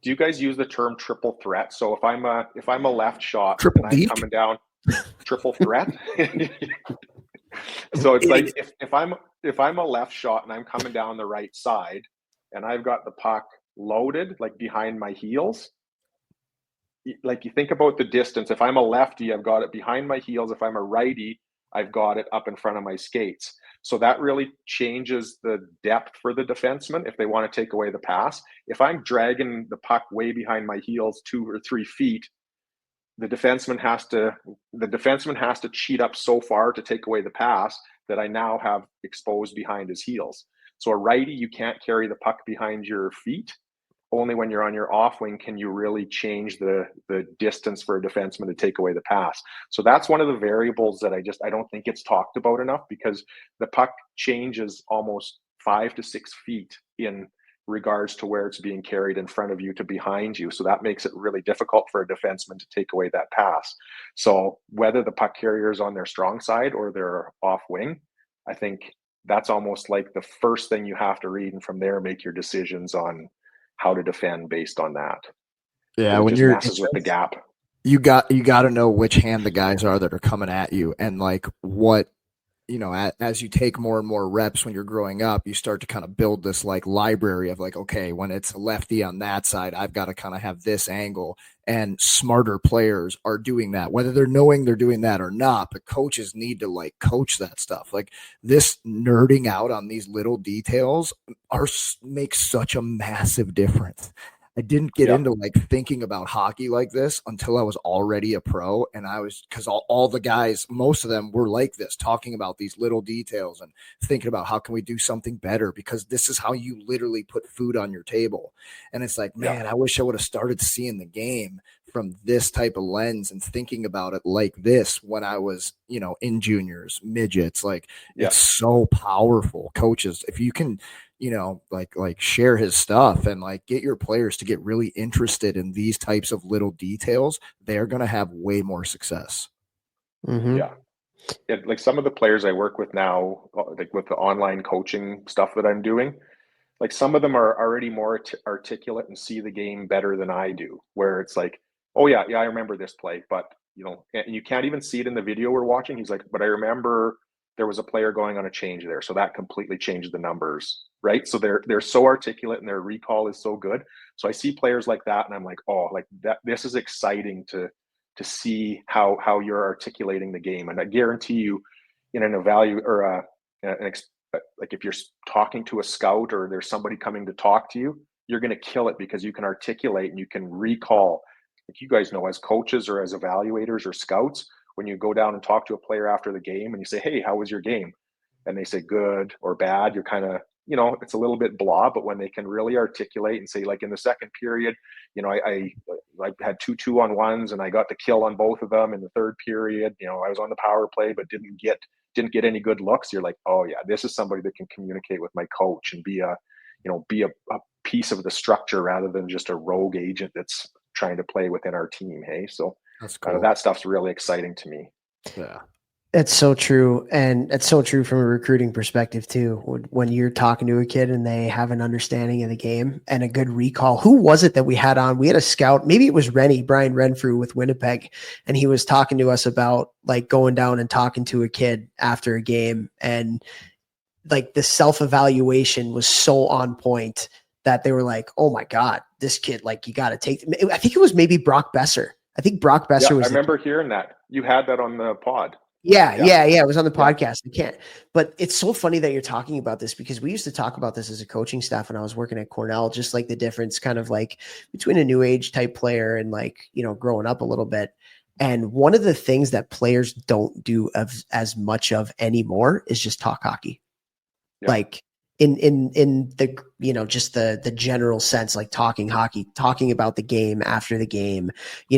do you guys use the term triple threat? So if I'm a left shot and I'm coming down, triple threat. So it's like if I'm a left shot and I'm coming down the right side and I've got the puck loaded like behind my heels, like you think about the distance. If I'm a lefty, I've got it behind my heels. If I'm a righty, I've got it up in front of my skates. So that really changes the depth for the defenseman if they want to take away the pass. If I'm dragging the puck way behind my heels 2 or 3 feet, the defenseman has to cheat up so far to take away the pass that I now have exposed behind his heels. So a righty, you can't carry the puck behind your feet. Only when you're on your off wing can you really change the distance for a defenseman to take away the pass. So that's one of the variables that I don't think it's talked about enough, because the puck changes almost 5 to 6 feet in regards to where it's being carried in front of you to behind you. So that makes it really difficult for a defenseman to take away that pass. So whether the puck carrier is on their strong side or their off wing, I think that's almost like the first thing you have to read, and from there make your decisions on how to defend based on that. Yeah, when you're messes with the gap. You got to know which hand the guys are that are coming at you, and like what, as you take more and more reps when you're growing up, you start to kind of build this like library of like, okay, when it's a lefty on that side, I've got to kind of have this angle. And smarter players are doing that, whether they're knowing they're doing that or not. But coaches need to like coach that stuff. Like this nerding out on these little details makes such a massive difference. I didn't get into like thinking about hockey like this until I was already a pro. And because all the guys, most of them were like this, talking about these little details and thinking about how can we do something better, because this is how you literally put food on your table. And it's like, man, I wish I would have started seeing the game from this type of lens and thinking about it like this when I was, in juniors, midgets. Like it's so powerful. Coaches, if you can like share his stuff and like get your players to get really interested in these types of little details, they're going to have way more success. Mm-hmm. Yeah. Like some of the players I work with now, like with the online coaching stuff that I'm doing, like some of them are already more articulate and see the game better than I do, where it's like, oh yeah, I remember this play, but and you can't even see it in the video we're watching. He's like, but I remember there was a player going on a change there, so that completely changed the numbers, right? So they're so articulate and their recall is so good. So I see players like that, and I'm like, oh, like that. This is exciting to see how you're articulating the game, and I guarantee you, in an like if you're talking to a scout or there's somebody coming to talk to you, you're going to kill it because you can articulate and you can recall. Like you guys know, as coaches or as evaluators or scouts, when you go down and talk to a player after the game and you say, hey, how was your game? And they say good or bad, you're kind of, it's a little bit blah, but when they can really articulate and say, like in the second period, I had 2 2-on-1s and I got the kill on both of them. In the third period, I was on the power play, but didn't get any good looks. You're like, oh yeah, this is somebody that can communicate with my coach and be a piece of the structure rather than just a rogue agent that's trying to play within our team. Hey, so that's cool. That stuff's really exciting to me. Yeah. It's so true. And it's so true from a recruiting perspective too. When you're talking to a kid and they have an understanding of the game and a good recall. Who was it that we had on? We had a scout, maybe it was Brian Renfrew with Winnipeg. And he was talking to us about like going down and talking to a kid after a game. And like the self-evaluation was so on point that they were like, oh my God, this kid, like you got to take, I think it was maybe Brock Besser. I think Brock Besser was. I remember hearing that. You had that on the pod. Yeah. It was on the podcast. I can't, but it's so funny that you're talking about this because we used to talk about this as a coaching staff when I was working at Cornell, just like the difference kind of like between a new age type player and like, growing up a little bit. And one of the things that players don't do as much of anymore is just talk hockey. Yeah. Like in the, just the general sense, like talking hockey, talking about the game after the game,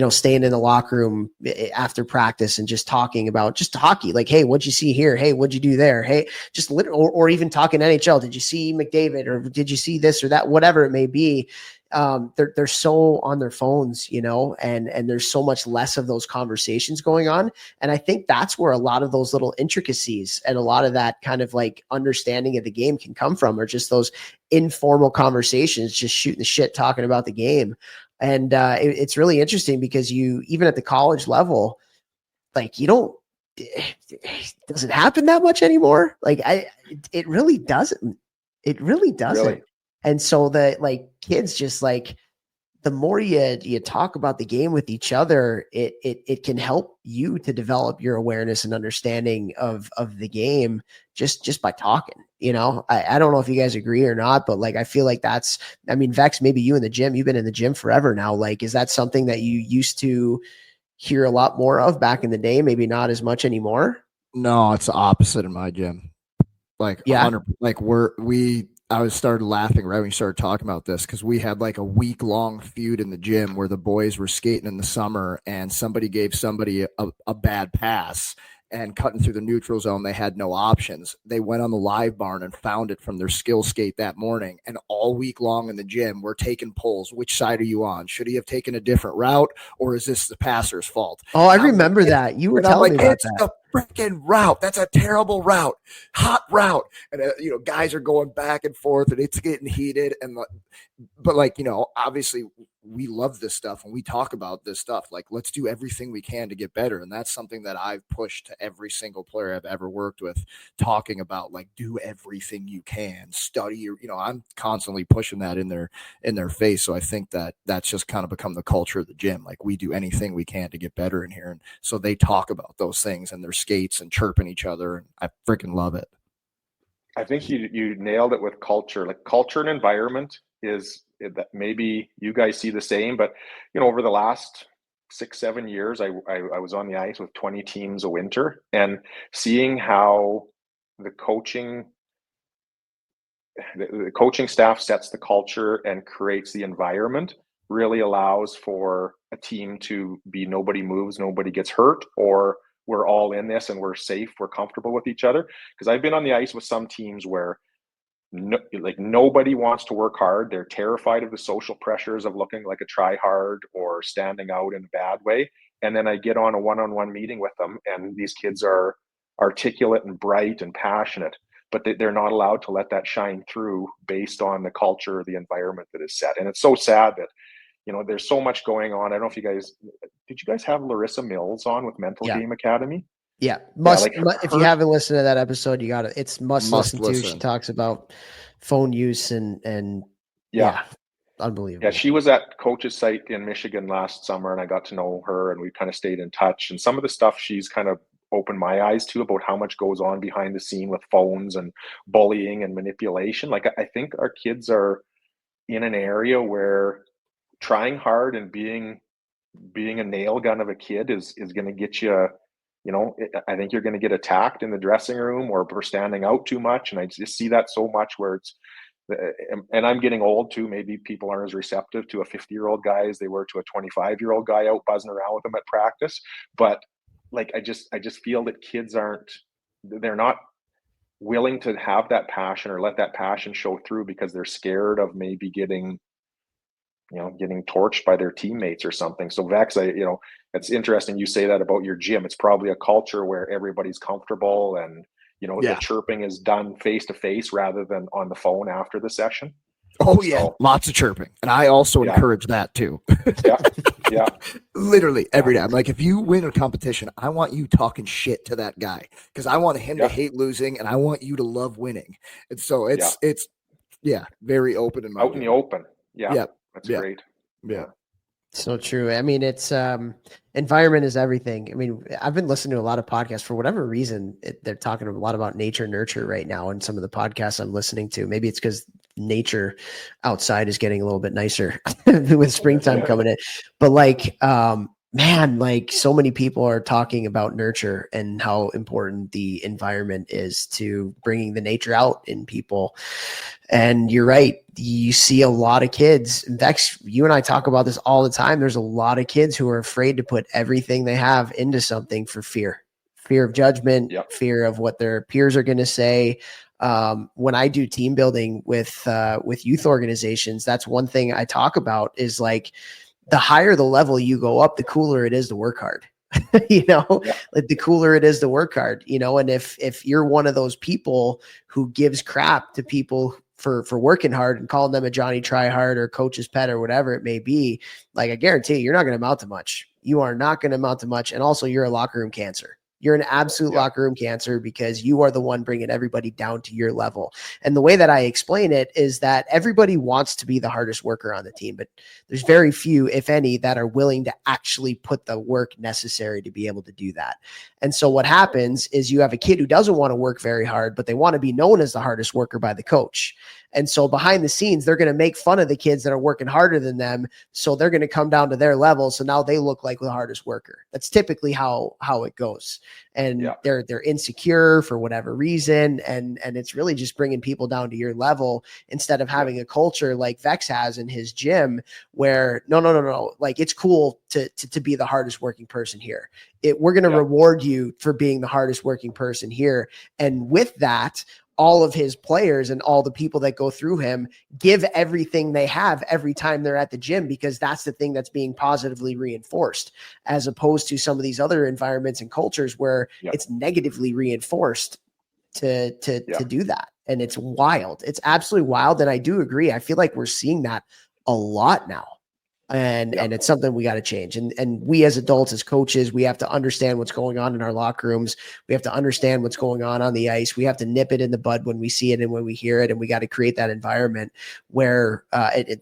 staying in the locker room after practice and just talking about just hockey. Like, hey, what'd you see here? Hey, what'd you do there? Hey, just or even talking NHL. Did you see McDavid or did you see this or that, whatever it may be. They're so on their phones, and there's so much less of those conversations going on. And I think that's where a lot of those little intricacies and a lot of that kind of like understanding of the game can come from, or just those informal conversations, just shooting the shit, talking about the game. And it's really interesting because even at the college level, like does it happen that much anymore? Like it really doesn't. It really doesn't. Really? And so the like kids just like the more you talk about the game with each other, it can help you to develop your awareness and understanding of the game just by talking. I don't know if you guys agree or not, but like I feel like Vex, maybe you in the gym, you've been in the gym forever now. Like, is that something that you used to hear a lot more of back in the day? Maybe not as much anymore. No, it's the opposite in my gym. Like, yeah, like I started laughing right when you started talking about this because we had like a week-long feud in the gym where the boys were skating in the summer and somebody gave somebody a bad pass and cutting through the neutral zone. They had no options. They went on the live barn and found it from their skill skate that morning. And all week long in the gym, we're taking polls. Which side are you on? Should he have taken a different route, or is this the passer's fault? Oh, I remember that. You were telling me about that. Freaking route. That's a terrible route. Hot route. And guys are going back and forth and it's getting heated. But obviously we love this stuff and we talk about this stuff. Like, let's do everything we can to get better. And that's something that I've pushed to every single player I've ever worked with, talking about like, do everything you can, study I'm constantly pushing that in their face. So I think that that's just kind of become the culture of the gym. Like, we do anything we can to get better in here. And so they talk about those things and their skates and chirping each other. And I freaking love it. I think you nailed it with culture. Like, culture and environment is that maybe you guys see the same, but over the last 6-7 years, I was on the ice with 20 teams a winter, and seeing how the coaching staff sets the culture and creates the environment really allows for a team to be nobody moves, nobody gets hurt, or we're all in this and we're safe, we're comfortable with each other. Because I've been on the ice with some teams where no, like nobody wants to work hard. They're terrified of the social pressures of looking like a try hard or standing out in a bad way. And then I get on a one-on-one meeting with them, and these kids are articulate and bright and passionate, but they're not allowed to let that shine through based on the culture or the environment that is set. And it's so sad that, there's so much going on. I don't know if did you guys have Larissa Mills on with Mental Game Academy? Yeah. If you haven't listened to that episode, you got to, it's must listen to. She talks about phone use and unbelievable. Yeah. She was at Coach's site in Michigan last summer, and I got to know her, and we kind of stayed in touch, and some of the stuff she's kind of opened my eyes to about how much goes on behind the scene with phones and bullying and manipulation. Like, I think our kids are in an area where trying hard and being a nail gun of a kid is going to get you, I think you're going to get attacked in the dressing room or for standing out too much. And I just see that so much where it's, and I'm getting old too. Maybe people aren't as receptive to a 50-year-old guy as they were to a 25-year-old guy out buzzing around with them at practice. But like, I just feel that kids they're not willing to have that passion or let that passion show through because they're scared of maybe getting torched by their teammates or something. So Vex, it's interesting you say that about your gym. It's probably a culture where everybody's comfortable and, the chirping is done face to face rather than on the phone after the session. Oh yeah. Lots of chirping. And I also encourage that too. Yeah. Literally every day. I'm like, if you win a competition, I want you talking shit to that guy because I want him to hate losing and I want you to love winning. And so it's very open in my out in the open. Yeah. That's great. Yeah. So true. I mean, it's environment is everything. I mean, I've been listening to a lot of podcasts for whatever reason. They're talking a lot about nature nurture right now. And some of the podcasts I'm listening to, maybe it's because nature outside is getting a little bit nicer with springtime coming in. But like, man, like so many people are talking about nurture and how important the environment is to bringing the nature out in people. And you're right. You see a lot of kids. Vex, you and I talk about this all the time. There's a lot of kids who are afraid to put everything they have into something for fear of judgment, fear of what their peers are going to say. When I do team building with youth organizations, that's one thing I talk about is like, the higher the level you go up, the cooler it is to work hard, like the cooler it is to work hard, and if you're one of those people who gives crap to people for working hard and calling them a Johnny try hard or coach's pet or whatever it may be, like I guarantee you're not going to amount to much. You are not going to amount to much. And also you're a locker room cancer. You're an absolute locker room cancer because you are the one bringing everybody down to your level. And the way that I explain it is that everybody wants to be the hardest worker on the team, but there's very few, if any, that are willing to actually put the work necessary to be able to do that. And so what happens is you have a kid who doesn't want to work very hard, but they want to be known as the hardest worker by the coach. And so behind the scenes, they're going to make fun of the kids that are working harder than them. So they're going to come down to their level. So now they look like the hardest worker. That's typically how it goes. And they're insecure for whatever reason. And it's really just bringing people down to your level instead of having a culture like Vex has in his gym where no. Like it's cool to be the hardest working person here. We're going to reward you for being the hardest working person here. And with that, all of his players and all the people that go through him give everything they have every time they're at the gym, because that's the thing that's being positively reinforced, as opposed to some of these other environments and cultures where it's negatively reinforced to do that. And it's wild. It's absolutely wild. And I do agree. I feel like we're seeing that a lot now. And it's something we got to change. And we as adults, as coaches, we have to understand what's going on in our locker rooms. We have to understand what's going on the ice. We have to nip it in the bud when we see it and when we hear it. And we got to create that environment where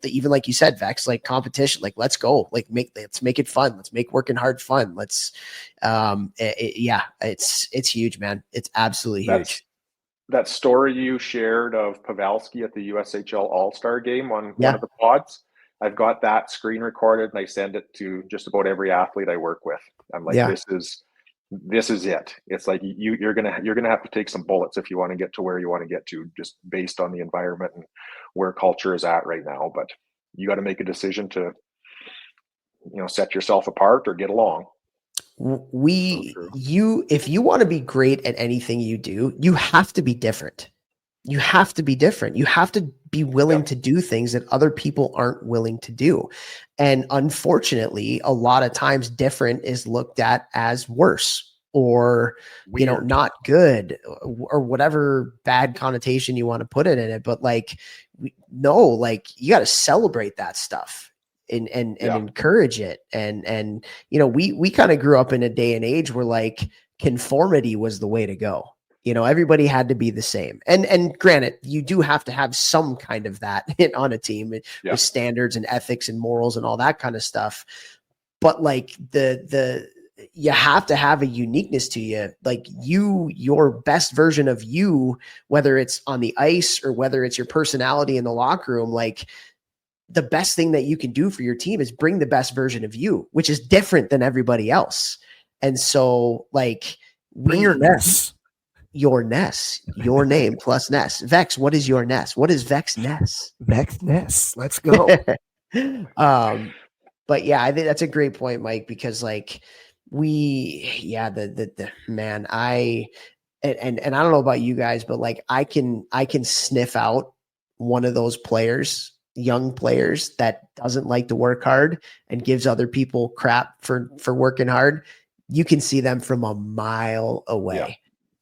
even like you said, Vex, like competition, like let's go, like let's make it fun. Let's make working hard fun. Let's it's huge, man. It's absolutely huge. That story you shared of Pavelski at the USHL All-Star game on one of the pods, I've got that screen recorded and I send it to just about every athlete I work with. I'm like, this is it. It's like you're gonna have to take some bullets if you want to get to where you want to get to, just based on the environment and where culture is at right now. But you got to make a decision to, set yourself apart or get along. If you want to be great at anything you do, you have to be different. You have to be different. You have to be willing to do things that other people aren't willing to do. And unfortunately, a lot of times different is looked at as worse or, Weird. not good or whatever bad connotation you want to put it in it. But like, no, like you got to celebrate that stuff and encourage it. And, we kind of grew up in a day and age where like conformity was the way to go. Everybody had to be the same. And granted, you do have to have some kind of that on a team with standards and ethics and morals and all that kind of stuff. But like you have to have a uniqueness to you, like your best version of you, whether it's on the ice or whether it's your personality in the locker room. Like the best thing that you can do for your team is bring the best version of you, which is different than everybody else. And so like bring your Ness. Your Ness, your name plus Ness. Vex, what is your Ness? What is Vex Ness? Vex Ness. Let's go. But yeah, I think that's a great point, Mike, because like the man, I don't know about you guys, but like I can sniff out one of those players, young players that doesn't like to work hard and gives other people crap for working hard. You can see them from a mile away. Yeah.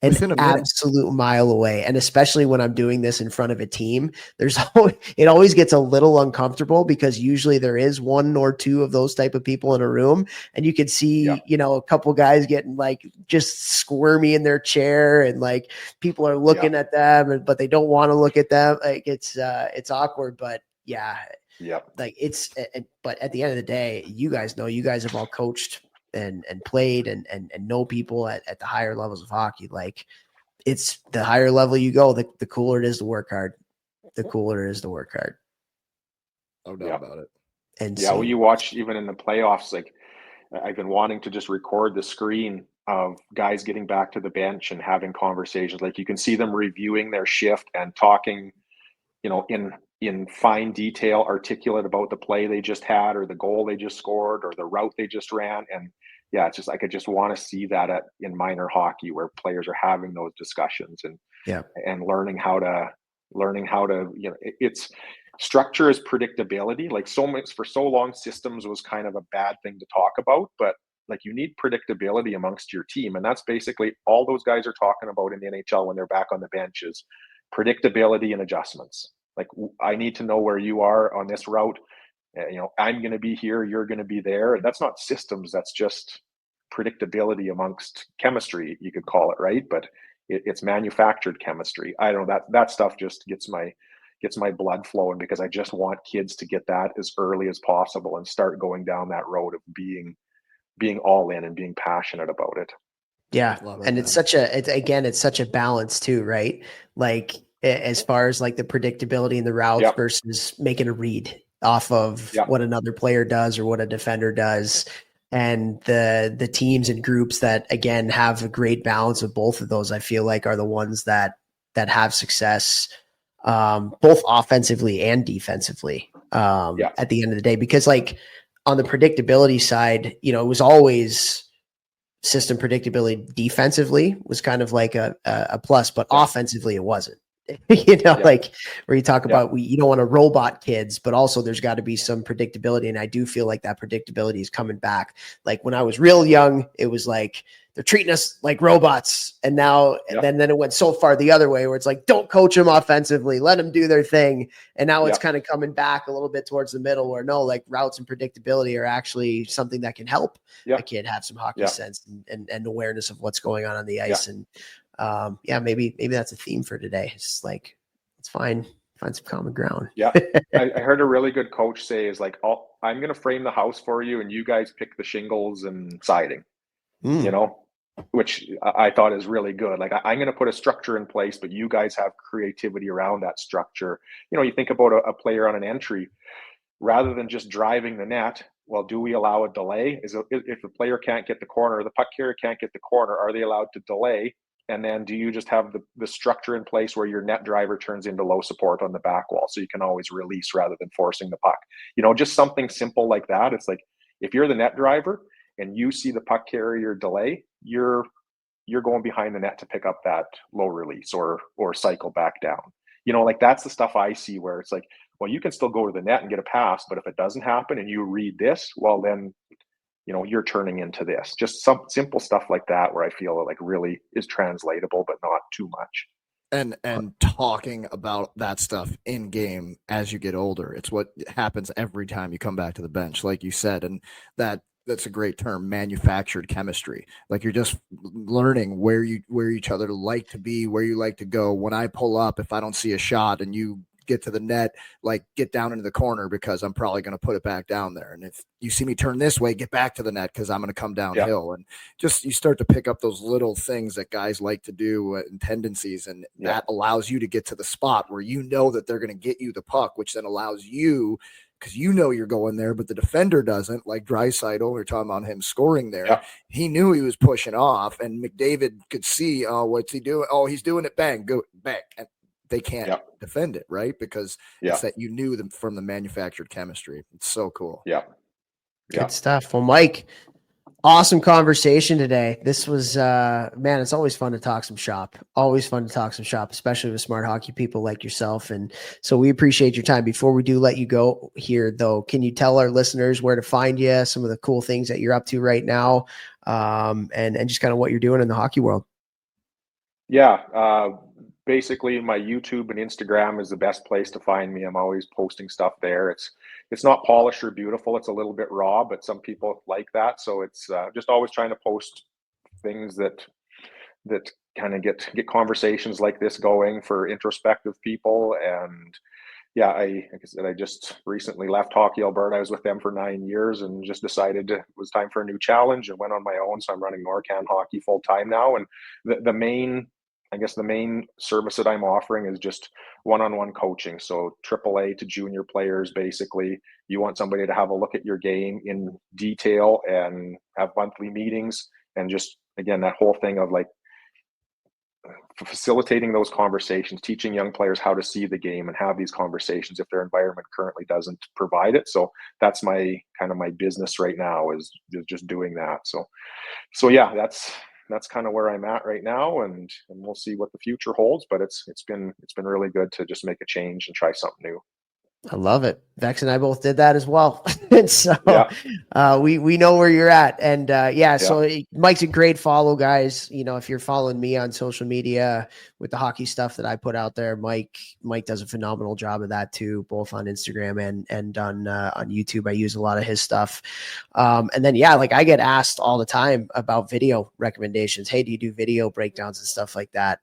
An absolute mile away. And especially when I'm doing this in front of a team, it always gets a little uncomfortable because usually there is one or two of those type of people in a room. And you can see, a couple guys getting like just squirmy in their chair and like people are looking at them, but they don't want to look at them. Like it's awkward, but like but at the end of the day, you guys have all coached and played and know people at the higher levels of hockey. Like it's the higher level you go, the cooler it is to work hard. The cooler it is to work hard. No doubt about it. And well, you watch even in the playoffs, like I've been wanting to just record the screen of guys getting back to the bench and having conversations. Like you can see them reviewing their shift and talking, in fine detail, articulate about the play they just had or the goal they just scored or the route they just ran. And it's just, I could just want to see that in minor hockey where players are having those discussions and learning how to, it's structure is predictability. Like for so long, systems was kind of a bad thing to talk about, but like you need predictability amongst your team. And that's basically all those guys are talking about in the NHL when they're back on the bench is predictability and adjustments. Like I need to know where you are on this route. I'm going to be here, you're going to be there. And that's not systems. That's just predictability amongst chemistry, you could call it, right? But it's manufactured chemistry. I don't know, that stuff just gets my blood flowing because I just want kids to get that as early as possible and start going down that road of being all in and being passionate about it. Yeah. And it's such a balance too, right? Like as far as like the predictability in the routes versus making a read off of what another player does or what a defender does. And the teams and groups that again have a great balance of both of those, I feel like are the ones that have success, both offensively and defensively, at the end of the day, because like on the predictability side, it was always system predictability. Defensively was kind of like a plus, but offensively it wasn't. Like where you talk about you don't want to robot kids, but also there's got to be some predictability. And I do feel like that predictability is coming back. Like when I was real young, it was like they're treating us like robots. And now, then it went so far the other way where it's like, don't coach them offensively, let them do their thing. And now it's kind of coming back a little bit towards the middle where no, like routes and predictability are actually something that can help a kid have some hockey sense and awareness of what's going on the ice. And maybe that's a theme for today. It's like, it's fine. Find some common ground. I heard a really good coach say is like, I'm going to frame the house for you and you guys pick the shingles and siding, which I thought is really good. Like I'm going to put a structure in place, but you guys have creativity around that structure. You think about a player on an entry, rather than just driving the net. Well, do we allow a delay? If the player can't get the corner, or the puck carrier can't get the corner, are they allowed to delay? And then do you just have the structure in place where your net driver turns into low support on the back wall so you can always release rather than forcing the puck? Just something simple like that. It's like if you're the net driver and you see the puck carrier delay, you're you're going behind the net to pick up that low release or cycle back down. Like that's the stuff I see where it's like, well, you can still go to the net and get a pass, but if it doesn't happen and you read this, well, then, you're turning into this. Just some simple stuff like that where I feel it like really is translatable, but not too much. And talking about that stuff in game as you get older, it's what happens every time you come back to the bench, like you said, and that's a great term, manufactured chemistry. Like you're just learning where each other like to be, where you like to go. When I pull up, if I don't see a shot and you get to the net, like get down into the corner because I'm probably going to put it back down there. And if you see me turn this way, get back to the net because I'm going to come downhill. Yeah. And just you start to pick up those little things that guys like to do and tendencies, and that allows you to get to the spot where that they're going to get you the puck, which then allows you, because you're going there, but the defender doesn't, like Draisaitl, we're talking about him scoring there. Yeah. He knew he was pushing off, and McDavid could see, what's he doing? Oh, he's doing it, bang, go back. And they can't defend it, right? Because it's that you knew them from the manufactured chemistry. It's so cool. Yeah. Good stuff. Well, Mike, awesome conversation today. This was, man, it's always fun to talk some shop. Always fun to talk some shop, especially with smart hockey people like yourself. And so we appreciate your time. Before we do let you go here, though, can you tell our listeners where to find you, some of the cool things that you're up to right now, and just kind of what you're doing in the hockey world? Yeah. Basically, my YouTube and Instagram is the best place to find me. I'm always posting stuff there. It's not polished or beautiful. It's a little bit raw, but some people like that. So it's just always trying to post things that kind of get conversations like this going for introspective people. And like I said, I just recently left Hockey Alberta. I was with them for 9 years and just decided it was time for a new challenge and went on my own. So I'm running NorCan Hockey full time now. And the main service that I'm offering is just one-on-one coaching. So AAA to junior players, basically. You want somebody to have a look at your game in detail and have monthly meetings, and just, again, that whole thing of like facilitating those conversations, teaching young players how to see the game and have these conversations if their environment currently doesn't provide it. So that's my business right now, is just doing that. So yeah, that's kind of where I'm at right now, and we'll see what the future holds. But it's been really good to just make a change and try something new. I love it. Vex and I both did that as well. And so we know where you're at. And so Mike's a great follow, guys. If you're following me on social media with the hockey stuff that I put out there, Mike does a phenomenal job of that too, both on Instagram and on YouTube. I use a lot of his stuff. And then, I get asked all the time about video recommendations. Hey, do you do video breakdowns and stuff like that?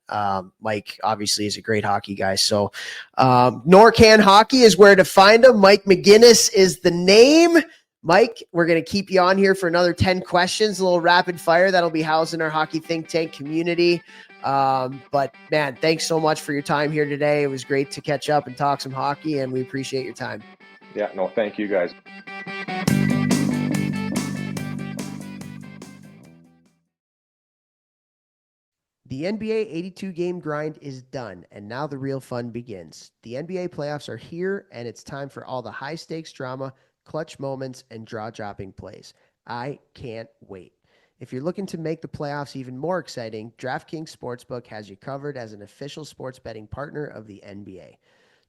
Mike obviously is a great hockey guy. So NorCan Hockey is where to find him. Mike McGinnis is the name. Mike, we're going to keep you on here for another 10 questions, a little rapid fire that'll be housed in our Hockey Think Tank community. But man, thanks so much for your time here today. It was great to catch up and talk some hockey, and we appreciate your time. Yeah, no, thank you guys. The NBA 82-game grind is done, and now the real fun begins. The NBA playoffs are here, and it's time for all the high-stakes drama, clutch moments, and draw-dropping plays. I can't wait. If you're looking to make the playoffs even more exciting, DraftKings Sportsbook has you covered as an official sports betting partner of the NBA.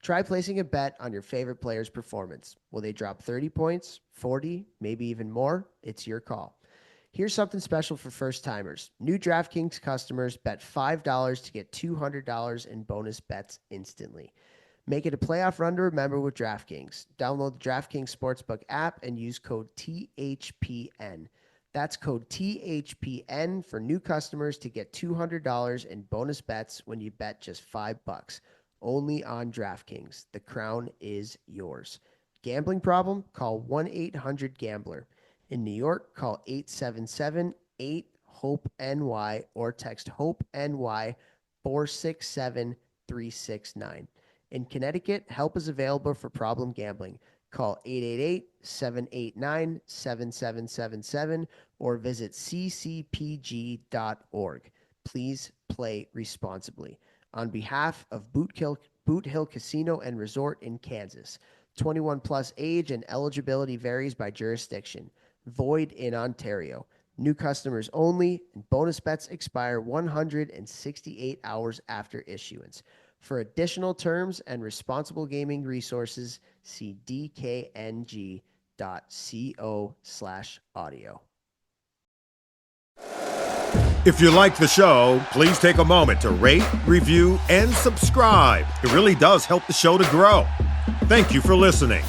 Try placing a bet on your favorite player's performance. Will they drop 30 points, 40, maybe even more? It's your call. Here's something special for first-timers. New DraftKings customers bet $5 to get $200 in bonus bets instantly. Make it a playoff run to remember with DraftKings. Download the DraftKings Sportsbook app and use code THPN. That's code THPN for new customers to get $200 in bonus bets when you bet just $5. Only on DraftKings. The crown is yours. Gambling problem? Call 1-800-GAMBLER. In New York, call 877-8-HOPE-NY or text HOPE-NY 467-369. In Connecticut, help is available for problem gambling. Call 888-789-7777 or visit ccpg.org. Please play responsibly. On behalf of Boot Hill Casino and Resort in Kansas, 21 plus age and eligibility varies by jurisdiction. Void in Ontario. New customers only, and bonus bets expire 168 hours after issuance. For additional terms and responsible gaming resources, see dkng.co/audio. If you like the show, please take a moment to rate, review, and subscribe. It really does help the show to grow. Thank you for listening.